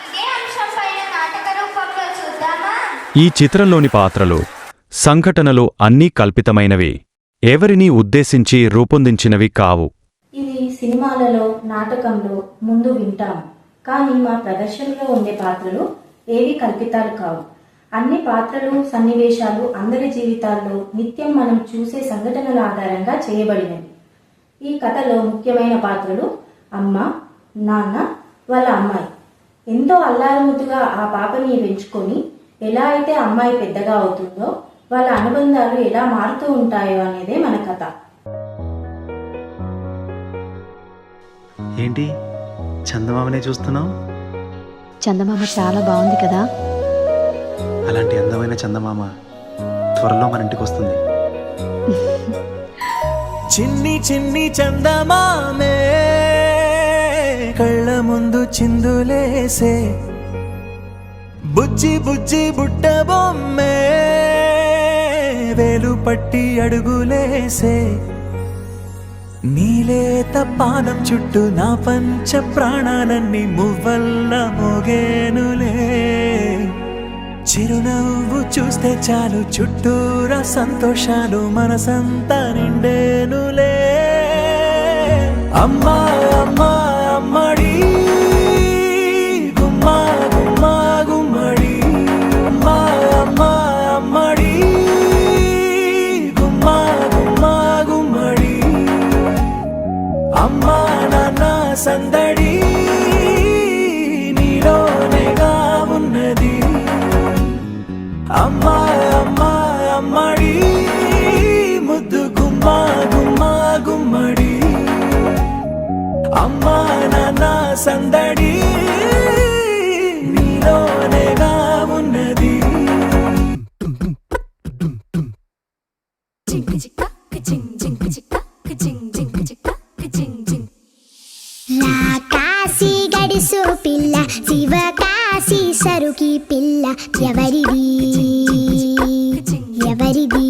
ఇదే అంశం పైన నాటక రూపంలో చూద్దామా? ఈ చిత్రంలోని పాత్రలు, సంఘటనలు అన్నీ కల్పితమైనవి, ఎవరినీ ఉద్దేశించి రూపొందించినవి కావు. ఇది సినిమాలలో, నాటకంలో ముందు వింటాం, కానీ మా ప్రదర్శనలో ఉండే పాత్రలు ఏవి కల్పితాలు కావు. అన్ని పాత్రలు, సన్నివేశాలు అందరి జీవితాల్లో నిత్యం మనం చూసే సంఘటనల ఆధారంగా చేయబడినవి. ఈ కథలో ముఖ్యమైన పాత్రలు అమ్మ, నాన్న, వాళ్ళ అమ్మాయి. ఎంతో అల్లారుముద్దుగా ఆ పాపని పెంచుకొని ఎలా అయితే అమ్మాయి పెద్దగా అవుతుందో వాళ్ళ అనుబంధాలు ఎలా మారుతూ ఉంటాయో అనేదే మన కథ. ఏంటి చందమామనే చూస్తున్నావు? చందమామ చాలా బాగుంది కదా. అలాంటి అందమైన చందమామ త్వరలో మన ఇంటికి వస్తుంది. చిన్ని చిన్ని చందమామే కళ్ళ ముందు చిందులేసే, బుజ్జి బుజ్జి బుట్ట బొమ్మే వేలు పట్టి అడుగులేసే, నీలేత పానం చుట్టూ నా పంచ ప్రాణాలన్నీ మువ్వల్ల మోగేనులే. చిరునవ్వు చూస్తే చాలు చుట్టూరా సంతోషాలు మనసంతా నిండేనులే. అమ్మా అమ్మా అమ్మడి గుమ్మా గుమ్మా గుమ్మడి, అమ్మా అమ్మా అమ్మడి గుమ్మా గుమ్మా గుమ్మడి, అమ్మా నాన్న సందడి నీలోనేగా ఉన్నది. అమ్మా అమ్మా అమ్మడి ముద్దు గుమ్మా గుమ్మా గుమ్మడి, అమ్మా నాన్న సందడి నీలోనేగా ఉన్నది. కాశీ గడిసు పిల్ల, శివ కాశీ సరుకి పిల్ల, ఎవరిది ఎవరిది?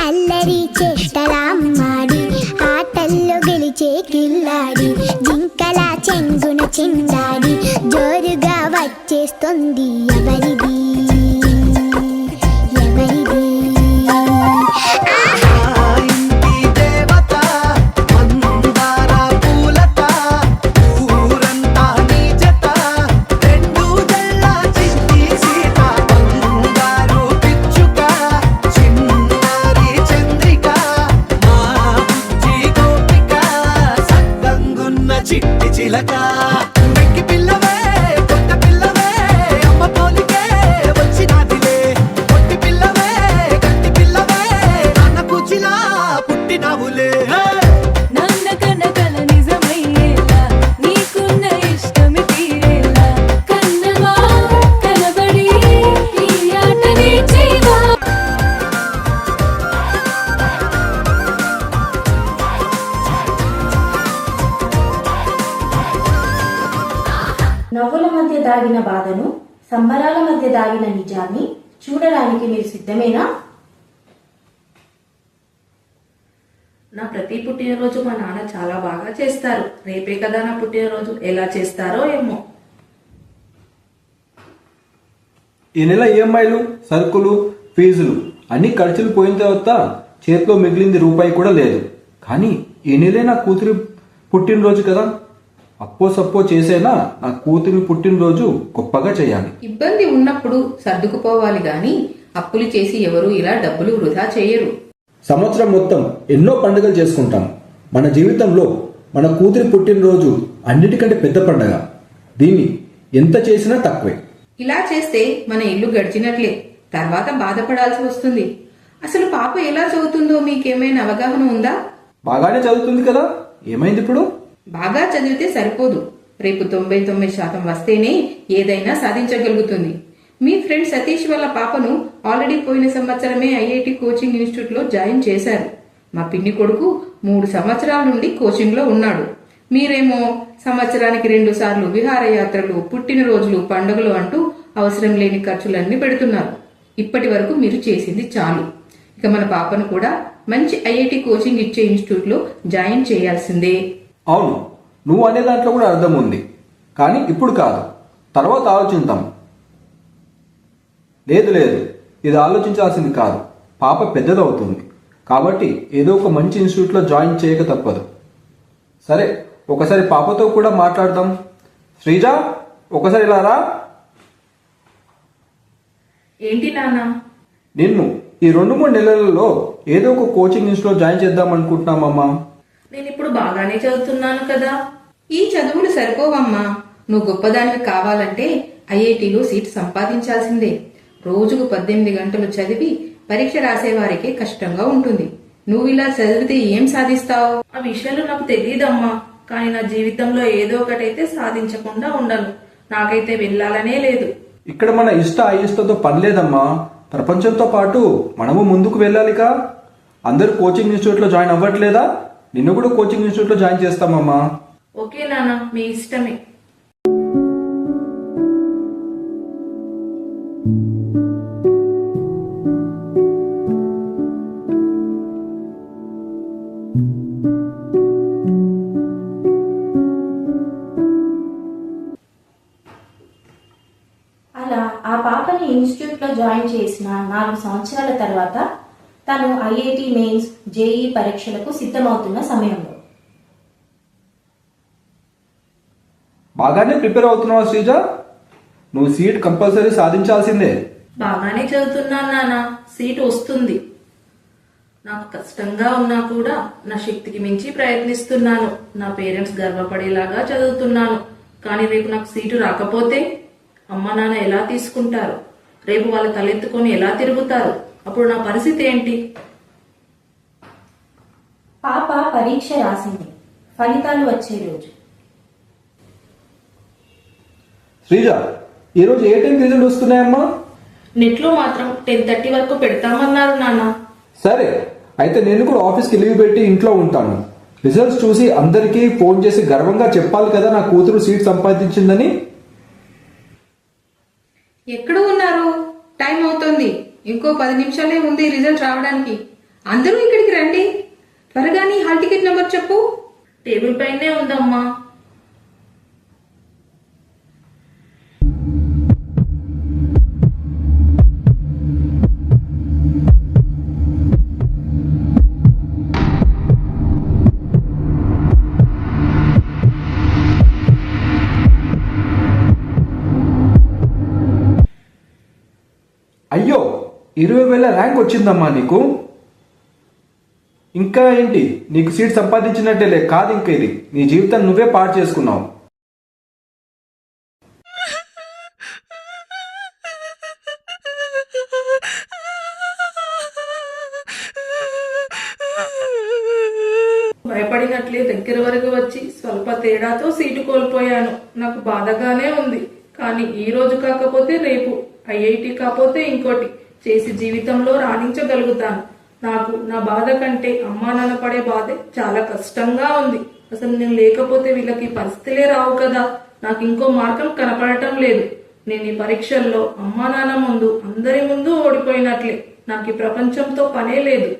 అల్లరి చేష్టలామ్మాడి, ఆటల్లో గెలిచే కిల్లాడి, జింకల చెంగున చిందాడి, జోరుగా వచ్చేస్తుంది ఎవరిది ఎవరిది? చిట్టి చిలక వెక్కి పిల్లవే, కొత్త పిల్లవే, అమ్మ పోలికే వచ్చినాదిలే. కొట్టి పిల్లవే, గట్టి పిల్లవే, నాన్న కూచిలా పుట్టినావులే. నాన్న కనకల నిజమయ్యేలా, నీకున్న ఇష్టమి తీరేలా, కన్నవా కనబడి ఈ ఆటనే చేయవా. నవ్వుల మధ్య దాగిన బాధను, సంబరాల మధ్య దాగిన నిజాన్ని చూడడానికి మీరు సిద్ధమేనా? నా ప్రతి పుట్టినరోజు మా నాన్న చాలా బాగా చేస్తారు. రేపే కదా నా పుట్టినరోజు, ఎలా చేస్తారో ఏమో. ఈ నెల ఈఎంఐలు, సరుకులు, ఫీజులు అన్ని ఖర్చులు పోయిన తర్వాత చేతిలో మిగిలింది రూపాయి కూడా లేదు. కానీ ఈ నెలే నా కూతురి పుట్టినరోజు కదా, అప్పో సప్పో చేసేనా నా కూతురి పుట్టినరోజు గొప్పగా చేయాలి. ఇబ్బంది ఉన్నప్పుడు సర్దుకుపోవాలి గాని అప్పులు చేసి ఎవరు ఇలా డబ్బులు వృధా చేయరు. సంవత్సరం మొత్తం ఎన్నో పండుగలు చేసుకుంటాం. మన జీవితంలో మన కూతురి పుట్టినరోజు అన్నిటికంటే పెద్ద పండుగ. దీన్ని ఎంత చేసినా తక్కువే. ఇలా చేస్తే మన ఇల్లు గడిచినట్లే, తర్వాత బాధపడాల్సి వస్తుంది. అసలు పాప ఎలా చదువుతుందో మీకేమైనా అవగాహన ఉందా? బాగానే చదువుతుంది కదా, ఏమైంది ఇప్పుడు? బాగా చదివితే సరిపోదు, రేపు 99% వస్తేనే ఏదైనా సాధించగలుగుతుంది. మీ ఫ్రెండ్ సతీష్ వాళ్ళ పాపను ఆల్రెడీ పోయిన సంవత్సరమే ఐఐటి కోచింగ్ ఇన్స్టిట్యూట్ లో జాయిన్ చేశారు. మా పిన్ని కొడుకు 3 సంవత్సరాల నుండి కోచింగ్ లో ఉన్నాడు. మీరేమో సంవత్సరానికి 2 సార్లు విహారయాత్రలు, పుట్టినరోజులు, పండుగలు అంటూ అవసరం లేని ఖర్చులన్నీ పెడుతున్నారు. ఇప్పటి వరకు మీరు చేసింది చాలు. ఇక మన పాపను కూడా మంచి ఐఐటి కోచింగ్ ఇచ్చే ఇన్స్టిట్యూట్లో జాయిన్ చేయాల్సిందే. అవును, నువ్వు అనే దాంట్లో కూడా అర్థం ఉంది, కానీ ఇప్పుడు కాదు, తర్వాత ఆలోచిద్దాం. లేదు లేదు, ఇది ఆలోచించాల్సింది కాదు. పాప పెద్దదవుతుంది కాబట్టి ఏదో ఒక మంచి ఇన్స్టిట్యూట్లో జాయిన్ చేయక తప్పదు. సరే, ఒకసారి పాపతో కూడా మాట్లాడదాం. శ్రీజ, ఒకసారి ఇలా రా. ఏంటి నాన్న? నిన్ను ఈ 2-3 నెలలలో ఏదో ఒక కోచింగ్ ఇన్స్టిట్యూట్లో జాయిన్ చేద్దాం అనుకుంటున్నామమ్మా. నేను ఇప్పుడు బాగానే చదువుతున్నాను కదా. ఈ చదువులు సరిపోవమ్మా. నువ్వు గొప్పదానివి కావాలంటే ఐఐటిలో సీట్ సంపాదించాల్సిందే. రోజుకు 18 గంటలు చదివి పరీక్ష రాసేవారికే కష్టంగా ఉంటుంది. నువ్వు ఇలా చదివితే ఏం సాధిస్తావు? ఆ విషయాలు నాకు తెలియదమ్మా, కానీ నా జీవితంలో ఏదో ఒకటైతే సాధించకుండా ఉండను. నాకైతే వెళ్ళాలనే లేదు. ఇక్కడ మన ఇష్ట అయిష్టతో పని లేదమ్మా. ప్రపంచంతో పాటు మనము ముందుకు వెళ్ళాలిగా. అందరూ కోచింగ్ ఇన్స్టిట్యూట్లో జాయిన్ అవ్వట్లేదా? నిన్ను కూడా కోచింగ్ ఇన్స్టిట్యూట్లో జాయిన్ చేస్తామమ్మా. ఓకే నాన్న, మీ ఇష్టమే. అలా ఆ పాపని ఇన్స్టిట్యూట్లో జాయిన్ చేసిన 4 సంవత్సరాల తర్వాత తను ఐఐటి మెయిన్స్, జేఈ పరీక్షలకు సిద్ధమవుతున్న సమయంలో బాగానే ప్రిపేర్ అవుతున్నావా శ్రీజ? నువ్వు సీట్ కంపల్సరీ సాధించాల్సిందే. బాగానే చదువుతున్నాను నాన్న, సీట్ వస్తుంది. నాకు కష్టంగా ఉన్నా కూడా నా శక్తికి మించి ప్రయత్నిస్తున్నాను. నా పేరెంట్స్ గర్వపడేలాగా చదువుతున్నాను. కానీ రేపు నాకు సీటు రాకపోతే అమ్మ నాన్న ఎలా తీసుకుంటారు? రేపు వాళ్ళ తలెత్తుకొని ఎలా తిరుగుతారు? అప్పుడు నా పరిస్థితి ఏంటి? పాప పరీక్ష రాసింది. ఫలితాలు వచ్చే రోజు. శ్రీజ, ఈరోజు ఏ టైం రిజల్ట్ వస్తున్నాయమ్మా? నెట్లో మాత్రం 10:30 వరకు పెడతామన్నారు నాన్న. సరే, అయితే నేను కూడా ఆఫీస్కి లీవ్ పెట్టి ఇంట్లో ఉంటాను. రిజల్ట్స్ చూసి అందరికీ ఫోన్ చేసి గర్వంగా చెప్పాలి కదా నా కూతురు సీట్ సంపాదించిందని. ఎక్కడ ఉన్నారు? టైం అవుతుంది. ఇంకో 10 నిమిషాలే ఉంది రిజల్ట్ రావడానికి. అందరూ ఇక్కడికి రండి. త్వరగా నీ హాల్ టికెట్ నెంబర్ చెప్పు. టేబుల్ పైనే ఉందమ్మా. అయ్యో, 20,000 ర్యాంక్ వచ్చిందమ్మా నీకు. ఇంకా ఏంటి, నీకు సీట్ సంపాదించినట్టేలే. కాదు, ఇంకా ఇది నీ జీవితం నువ్వే పాడు చేసుకున్నావు. భయపడినట్లే దగ్గర వరకు వచ్చి స్వల్ప తేడాతో సీటు కోల్పోయాను. నాకు బాధగానే ఉంది. కానీ ఈ రోజు కాకపోతే రేపు, ఐఐటి కాకపోతే ఇంకోటి చేసి జీవితంలో రాణించగలుగుతాను. నాకు నా బాధ కంటే అమ్మా నాన్న పడే బాధే చాలా కష్టంగా ఉంది. అసలు నేను లేకపోతే వీళ్ళకి పరిస్థితులే రావు కదా. నాకు ఇంకో మార్గం కనపడటం లేదు. నేను ఈ పరీక్షల్లో అమ్మా నాన్న ముందు, అందరి ముందు ఓడిపోయినట్లే. నాకు ఈ ప్రపంచంతో పనే లేదు.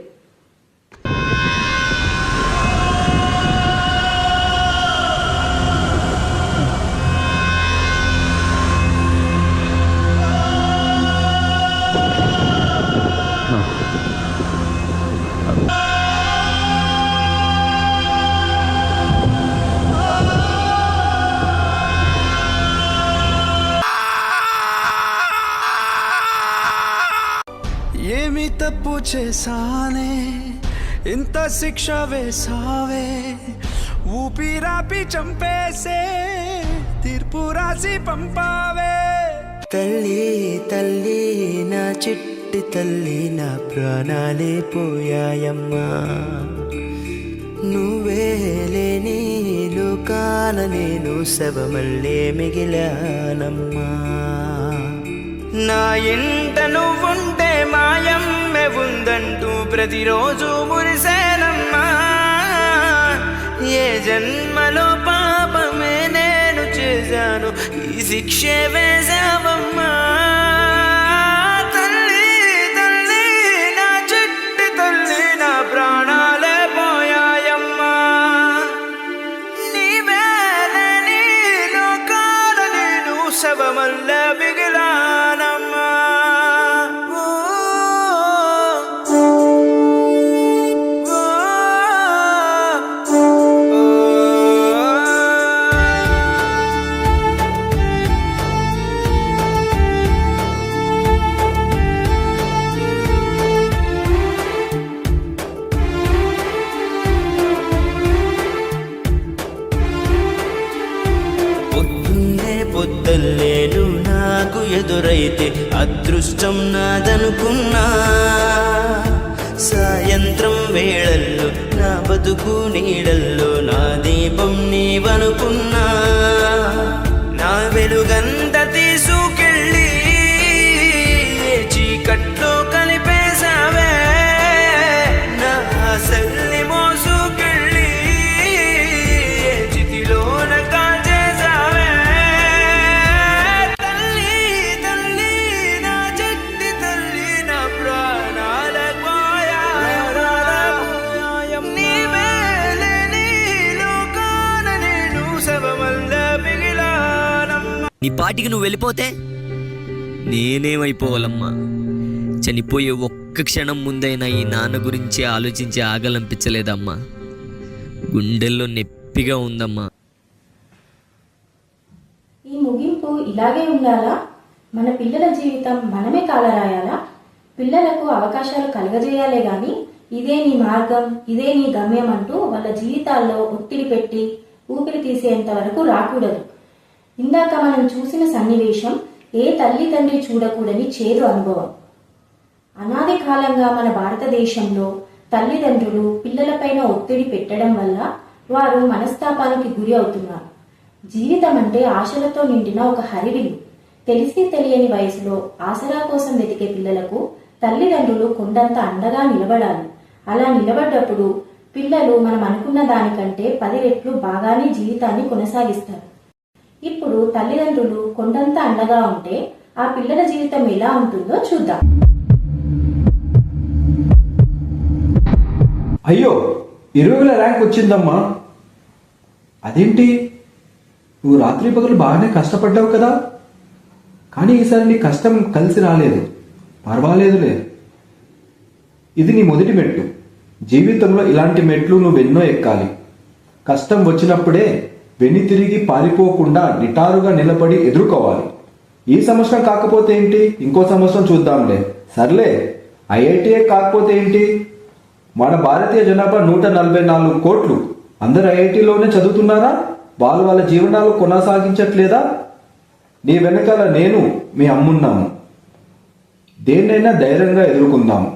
ఏమి తప్పు చేశానే, ఇంత శిక్ష వేసావే, ఊపిరాపి చంపేసే, తీర్పు రాసి పంపావే. తల్లి తల్లి నా చిట్టి తల్లి, నా ప్రాణాలే పోయాయమ్మా. నువ్వే లేని లోకాన నేను శవమల్లే మిగిలానమ్మా. నా ఇంట నువ్వుంటే మాయమ్మె ఉందంటూ ప్రతిరోజు మురిసేనమ్మా. ఏ జన్మలో పాపమే నేను చేశాను, ఈ శిక్షే వేశావమ్మా. తల్లి తల్లి నా చెట్టి తల్లి, నా ప్రాణాలే పోయాయమ్మా. నీవేలేని లోకాల నేను శవమల్ల మిగిలానమ్మా. పొద్దుల్లేను నాకు ఎదురైతే అదృష్టం నాదనుకున్నా, సాయంత్రం వేళల్లో నా బతుకు నీడల్లో నా దీపం నీవనుకున్నా. నా వెలుగంత తీసుకెళ్ళి చీకట్లో కలిపేశావే, నా ఆశల్ని మోసుకెళ్ళి చితిలోన కాల్చేశావే. తల్లి తల్లి నా చెట్టి తల్లి, నా ప్రాణాల పోయాయం. నీవేలేని లోకాన నేను శవమల్ల మిగిలానమ్మా. నీ పాటికి నువ్వు వెళ్ళిపోతే నేనేమైపోవాలమ్మా? చనిపోయే ఒక్క క్షణం ముందైనా ఈ నాన్న గురించి ఆలోచించి ఆగలనిపించలేదమ్మా. గుండెల్లో నొప్పిగా ఉందమ్మా. ఈ ముగింపు ఇలాగే ఉండాలా? మన పిల్లల జీవితం మనమే కాలరాయాలా? పిల్లలకు అవకాశాలు కలగజేయాలే గాని ఇదే నీ మార్గం, ఇదే నీ గమ్యం అంటూ వాళ్ళ జీవితాల్లో ఒత్తిడి పెట్టి ఊపిరి తీసేంత వరకు రాకూడదు. ఇందాక మనం చూసిన సన్నివేశం ఏ తల్లి తండ్రి చూడకూడని చేదు అనుభవం. అనాది కాలంగా మన భారతదేశంలో తల్లిదండ్రులు పిల్లలపైన ఒత్తిడి పెట్టడం వల్ల వారు మనస్తాపానికి గురి అవుతున్నారు. జీవితం అంటే ఆశలతో నిండిన ఒక హరివిల్లు. తెలిసి తెలియని వయసులో ఆసరా కోసం వెతికే పిల్లలకు తల్లిదండ్రులు కొండంత అండగా నిలబడాలి. అలా నిలబడ్డప్పుడు పిల్లలు మనం అనుకున్న దానికంటే 10 రెట్లు బాగానే జీవితాన్ని కొనసాగిస్తారు. ఇప్పుడు తల్లిదండ్రులు కొండంత అండగా ఉంటే ఆ పిల్లల జీవితం ఎలా ఉంటుందో చూద్దాం. అయ్యో 20,000 ర్యాంక్ వచ్చిందమ్మా. అదేంటి, నువ్వు రాత్రి పగలు బాగానే కష్టపడ్డావు కదా, కానీ ఈసారి నీ కష్టం కలిసి రాలేదు. పర్వాలేదులే, ఇది నీ మొదటి మెట్టు. జీవితంలో ఇలాంటి మెట్లు నువ్వెన్నో ఎక్కాలి. కష్టం వచ్చినప్పుడే వెన్ను తిరిగి పారిపోకుండా నిటారుగా నిలబడి ఎదుర్కోవాలి. ఈ సంవత్సరం కాకపోతే ఏంటి, ఇంకో సంవత్సరం చూద్దాంలే. సర్లే, ఐఐటీఏ కాకపోతే ఏంటి, మన భారతీయ జనాభా 144 కోట్లు. అందరు ఐఐటీలోనే చదువుతున్నారా? వాళ్ళు వాళ్ళ జీవనాలు కొనసాగించట్లేదా? నీ వెనకాల నేను, మీ అమ్మున్నాము. దేన్నైనా ధైర్యంగా ఎదుర్కొందాము.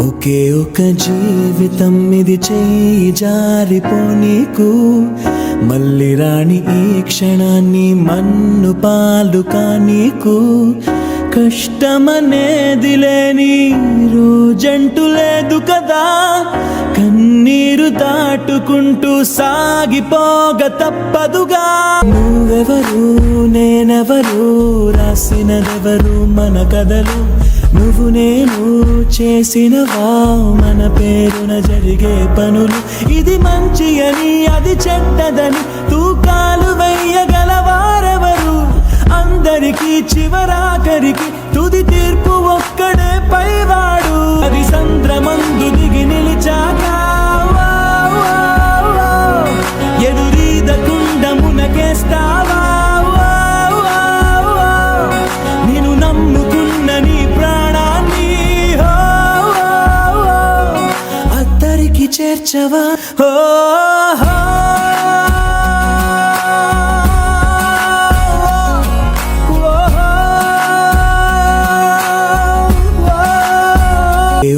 ఒకే ఒక జీవితం ఇది, చెయ్యి జారిపోనీకు, మళ్ళీ రాణి ఈ క్షణాన్ని మన్ను పాలు కానీకు కష్టమనేది లేని రోజంటూ లేదు కదా కన్నీరు దాటుకుంటూ సాగిపోగ తప్పదుగా నువ్వెవరు నేనెవరు రాసినదెవరు మన కథలు నువ్వు నేను చేసినవా మన పేరున జరిగే పనులు ఇది మంచి అని అది చెడ్డదని తూకాలు వెయ్యగలవారెవరు అందరికీ చివరాఖరికి తుది తీర్పు ఒక్కడే పైవాడు అది సంద్రమందు దిగి నిలిచాక ఎదురీదకుండా మునకేస్తావా నేను నమ్ముకున్న నీ ప్రాణాన్ని అద్దరికి చేర్చవా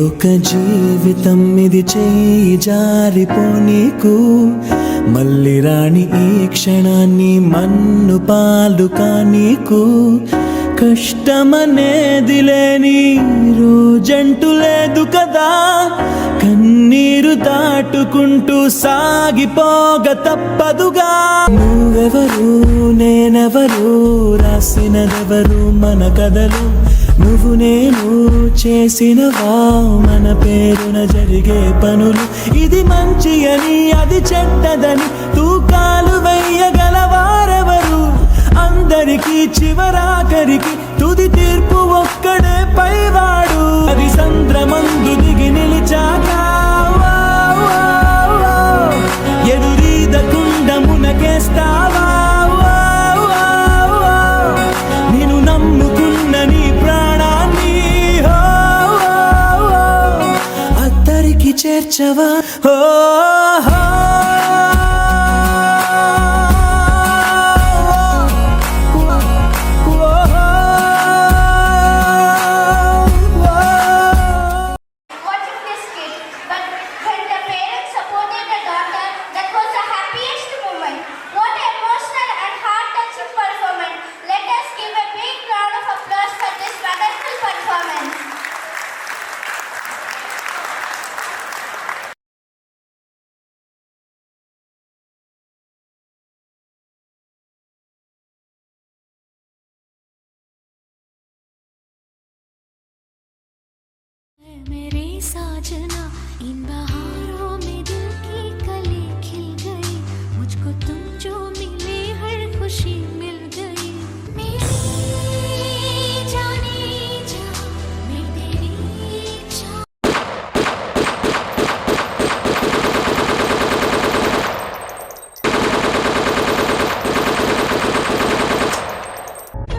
ఒక జీవితం ఇది చేయి జారిపోనీకు మళ్ళీ రాణి ఈ క్షణాన్ని మన్ను పాలు కానీకు కష్టమనేది లేని రోజంటూ లేదు కదా కన్నీరు దాటుకుంటూ సాగిపోగ తప్పదుగా నువ్వెవరు నేనెవరు రాసినదెవరు మన కథలు నువ్వు నేను చేసినవా మన పేరున జరిగే పనులు ఇది మంచి అని అది చెడ్డదని తూకాలు వెయ్యగలవారెవరు అందరికీ చివరాఖరికి తుది తీర్పు ఒక్కడే పైవాడు అది సంద్రమందు దిగి నిలిచాక ఎదురీదకుండా మునకేస్తావా నేను నమ్ముకున్న నీ ప్రాణాన్ని అద్దరికి చేర్చవా मेरे साजना इन बहारों में दिल की कली खिल गई मुझको तुम जो मिले हर खुशी मिल गई मेरी जाने जा मैं तेरी जान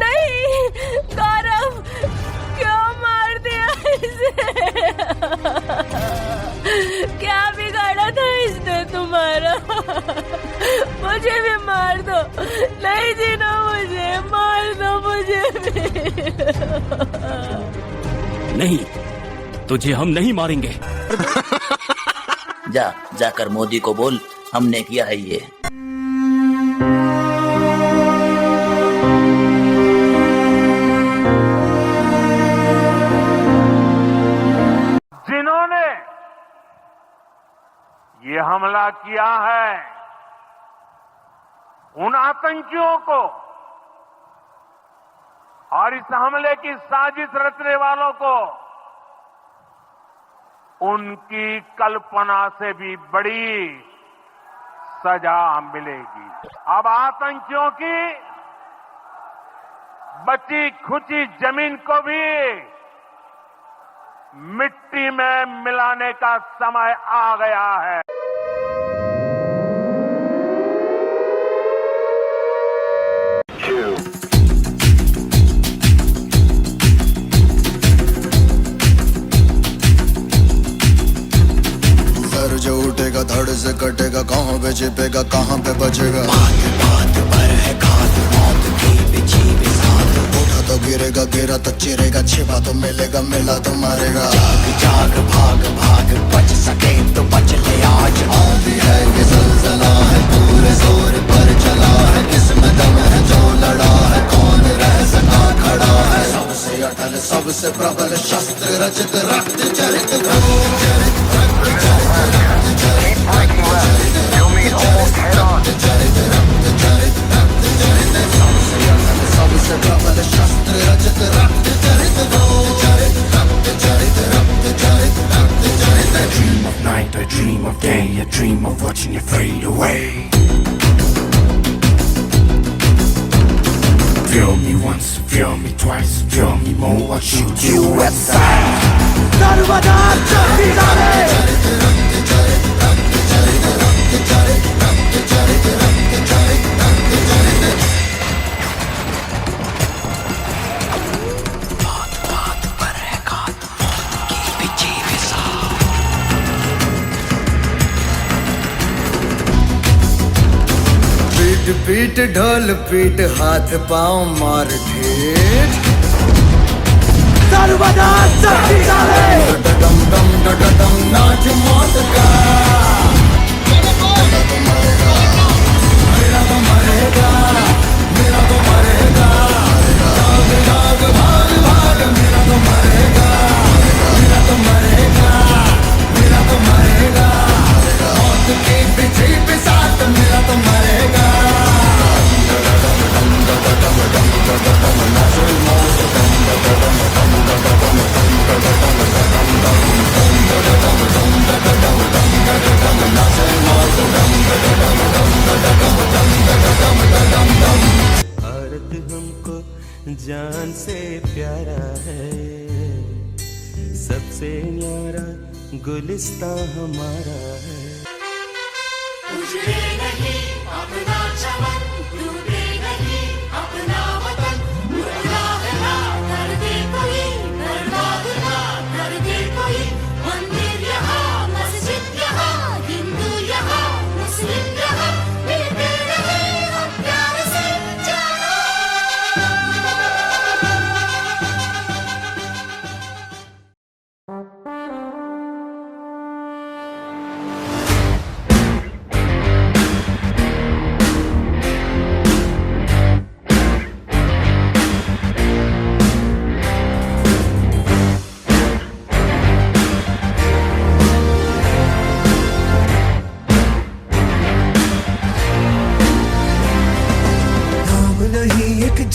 नहीं गौरव क्यों मार दिया इसे क्या बिगाड़ा था इसने तुम्हारा मुझे भी मार दो नहीं जीना मुझे मार दो मुझे भी नहीं तुझे हम नहीं मारेंगे जाकर मोदी को बोल हमने किया है ये जिन्होंने ये हमला किया है उन आतंकियों को और इस हमले की साजिश रचने वालों को उनकी कल्पना से भी बड़ी सजा मिलेगी। अब आतंकियों की बची खुची जमीन को भी मिट्टी में मिलाने का समय आ गया है। सर जो उठेगा धड़ से कटेगा कहाँ पे छिपेगा कहाँ पे बचेगा उठा तो गिरेगा गिरा तो चिरेगा छिपा तो मिलेगा मिला तो मारेगा जाग भाग भाग बच सके तो बच ले आज आंधी है ये ज़लज़ला है पूरे जोर पर चल सबसे प्रबल शस्त्र रचित रक्त चरित रक्त चरित रक्त चरित रक्त चरित रक्त चरित रक्त चरित रक्त चरित सबसे प्रबल शस्त्र रचित रक्त चरित रक्त चरित रक्त चरित रक्त चरित रक्त चरित I dream of night, I dream of day, I dream of watching you fade away. Feel me once, feel me twice, feel me more, I'll shoot you at sight. Sarvada Chakti Dale. पीट ढोल पीट हाथ पाँव मार ठेठ सर्वदा शक्ति डाले डडम डम डडम नाच मौत का मेरा तो मरेगा मेरा तो मरेगा भाग भाग भाग मेरा तो मरेगा मेरा तो मरेगा मेरा तो मरेगा मौत के पीछे पे साथ मेरा तो मरेगा भारत हमको जान से प्यारा है सबसे न्यारा गुलिस्तां हमारा है उजड़े नहीं अपना चमन टूटे नहीं अपना वतन उजड़ा है ना कर दे कोई बर्बाद ना कर दे कोई मंदिर यहाँ मस्जिद यहाँ हिंदू यहाँ मुस्लिम यहाँ मिलते रहे हम प्यार से जाना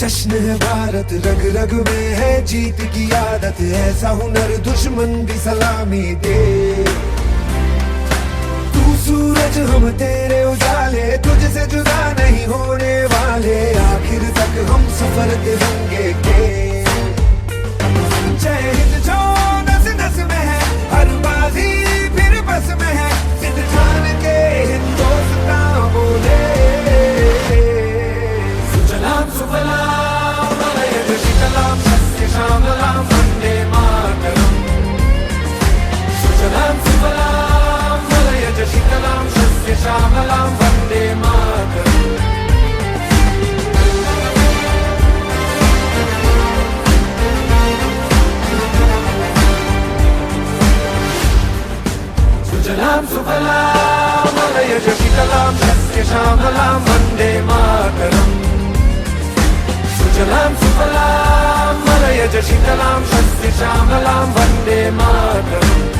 जश्न है भारत रग रग में है जीत की आदत ऐसा हुनर दुश्मन भी सलामी दे तू सूरज हम तेरे उजाले तुझसे जुदा नहीं होने वाले आखिर तक हम सफर तिरंगे के जय हिंद जो नस नस में है हर बाजी फिर बस में है सिद्ध ठान के हिंदुस्तान बोले सुजलाम सुफलाम शीतलाम सस्य श्यामलाम वंदे मातरम सुजलाम सुफलाम मलयज शीतलाम सस्य श्यामलाम वंदे मातरम सुजलाम सुफलाम मलयज शीतलाम सस्य श्यामलाम वंदे मातरम सुजलाम सुफलाम मलयज शीतलाम सस्य श्यामलां वन्दे मातरम्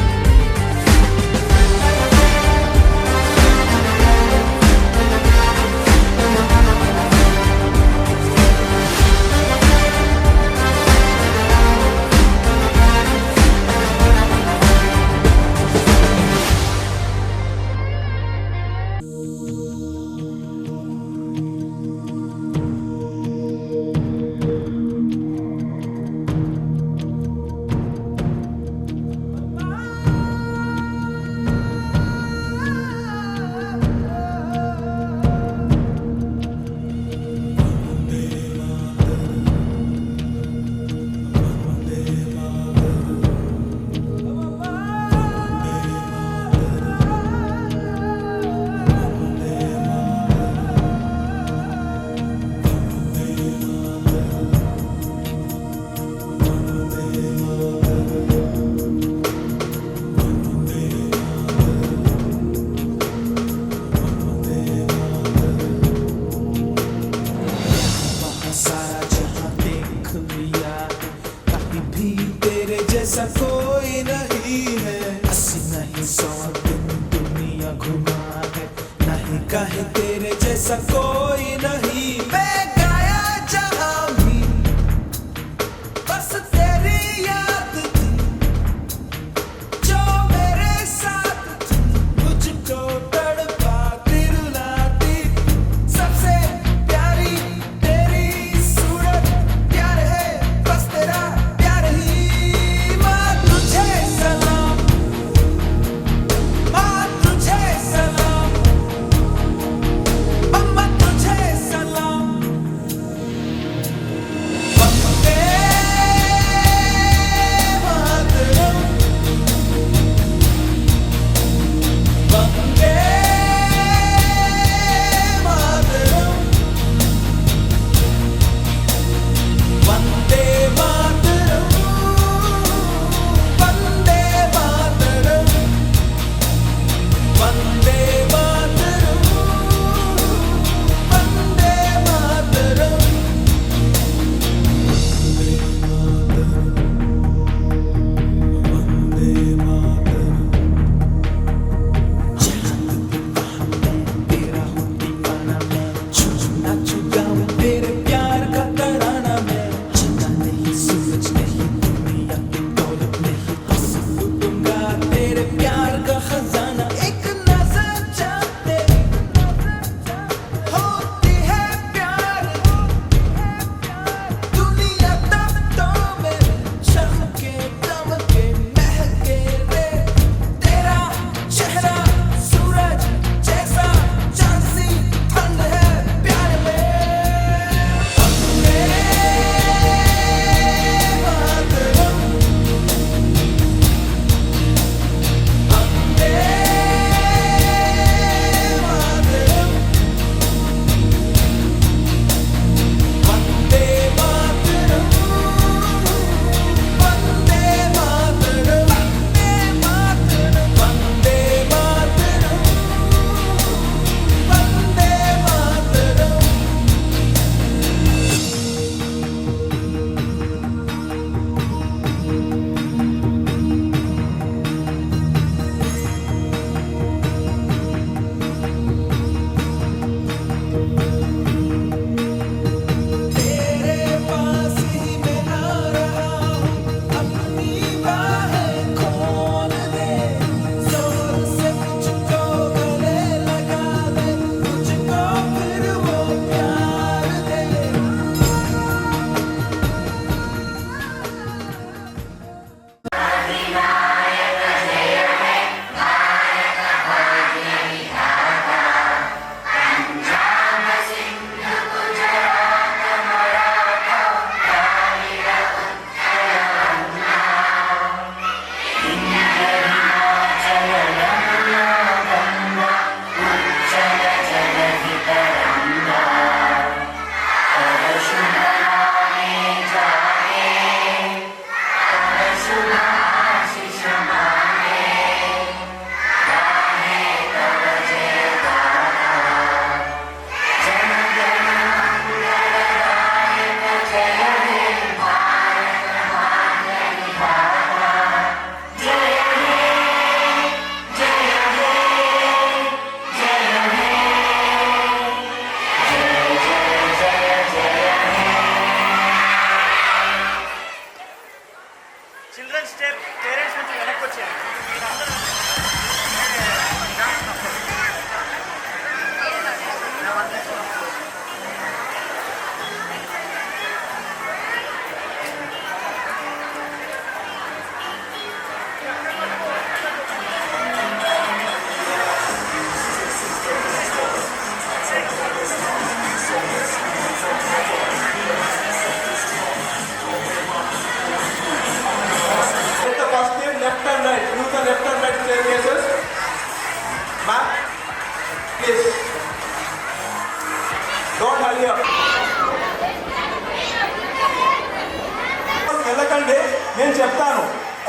వెళ్ళకండి, నేను చెప్తాను.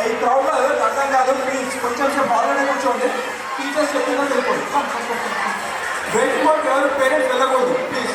ఈ క్రౌడ్లో అర్థం కాదు, ప్లీజ్ కొంచెం సేపు ఆల్రెడీ కూర్చోండి. టీచర్స్ చెప్పిందని వెళ్ళిపోండి. వెయిట్ ఎవరు పేరెంట్స్ వెళ్ళకూడదు ప్లీజ్.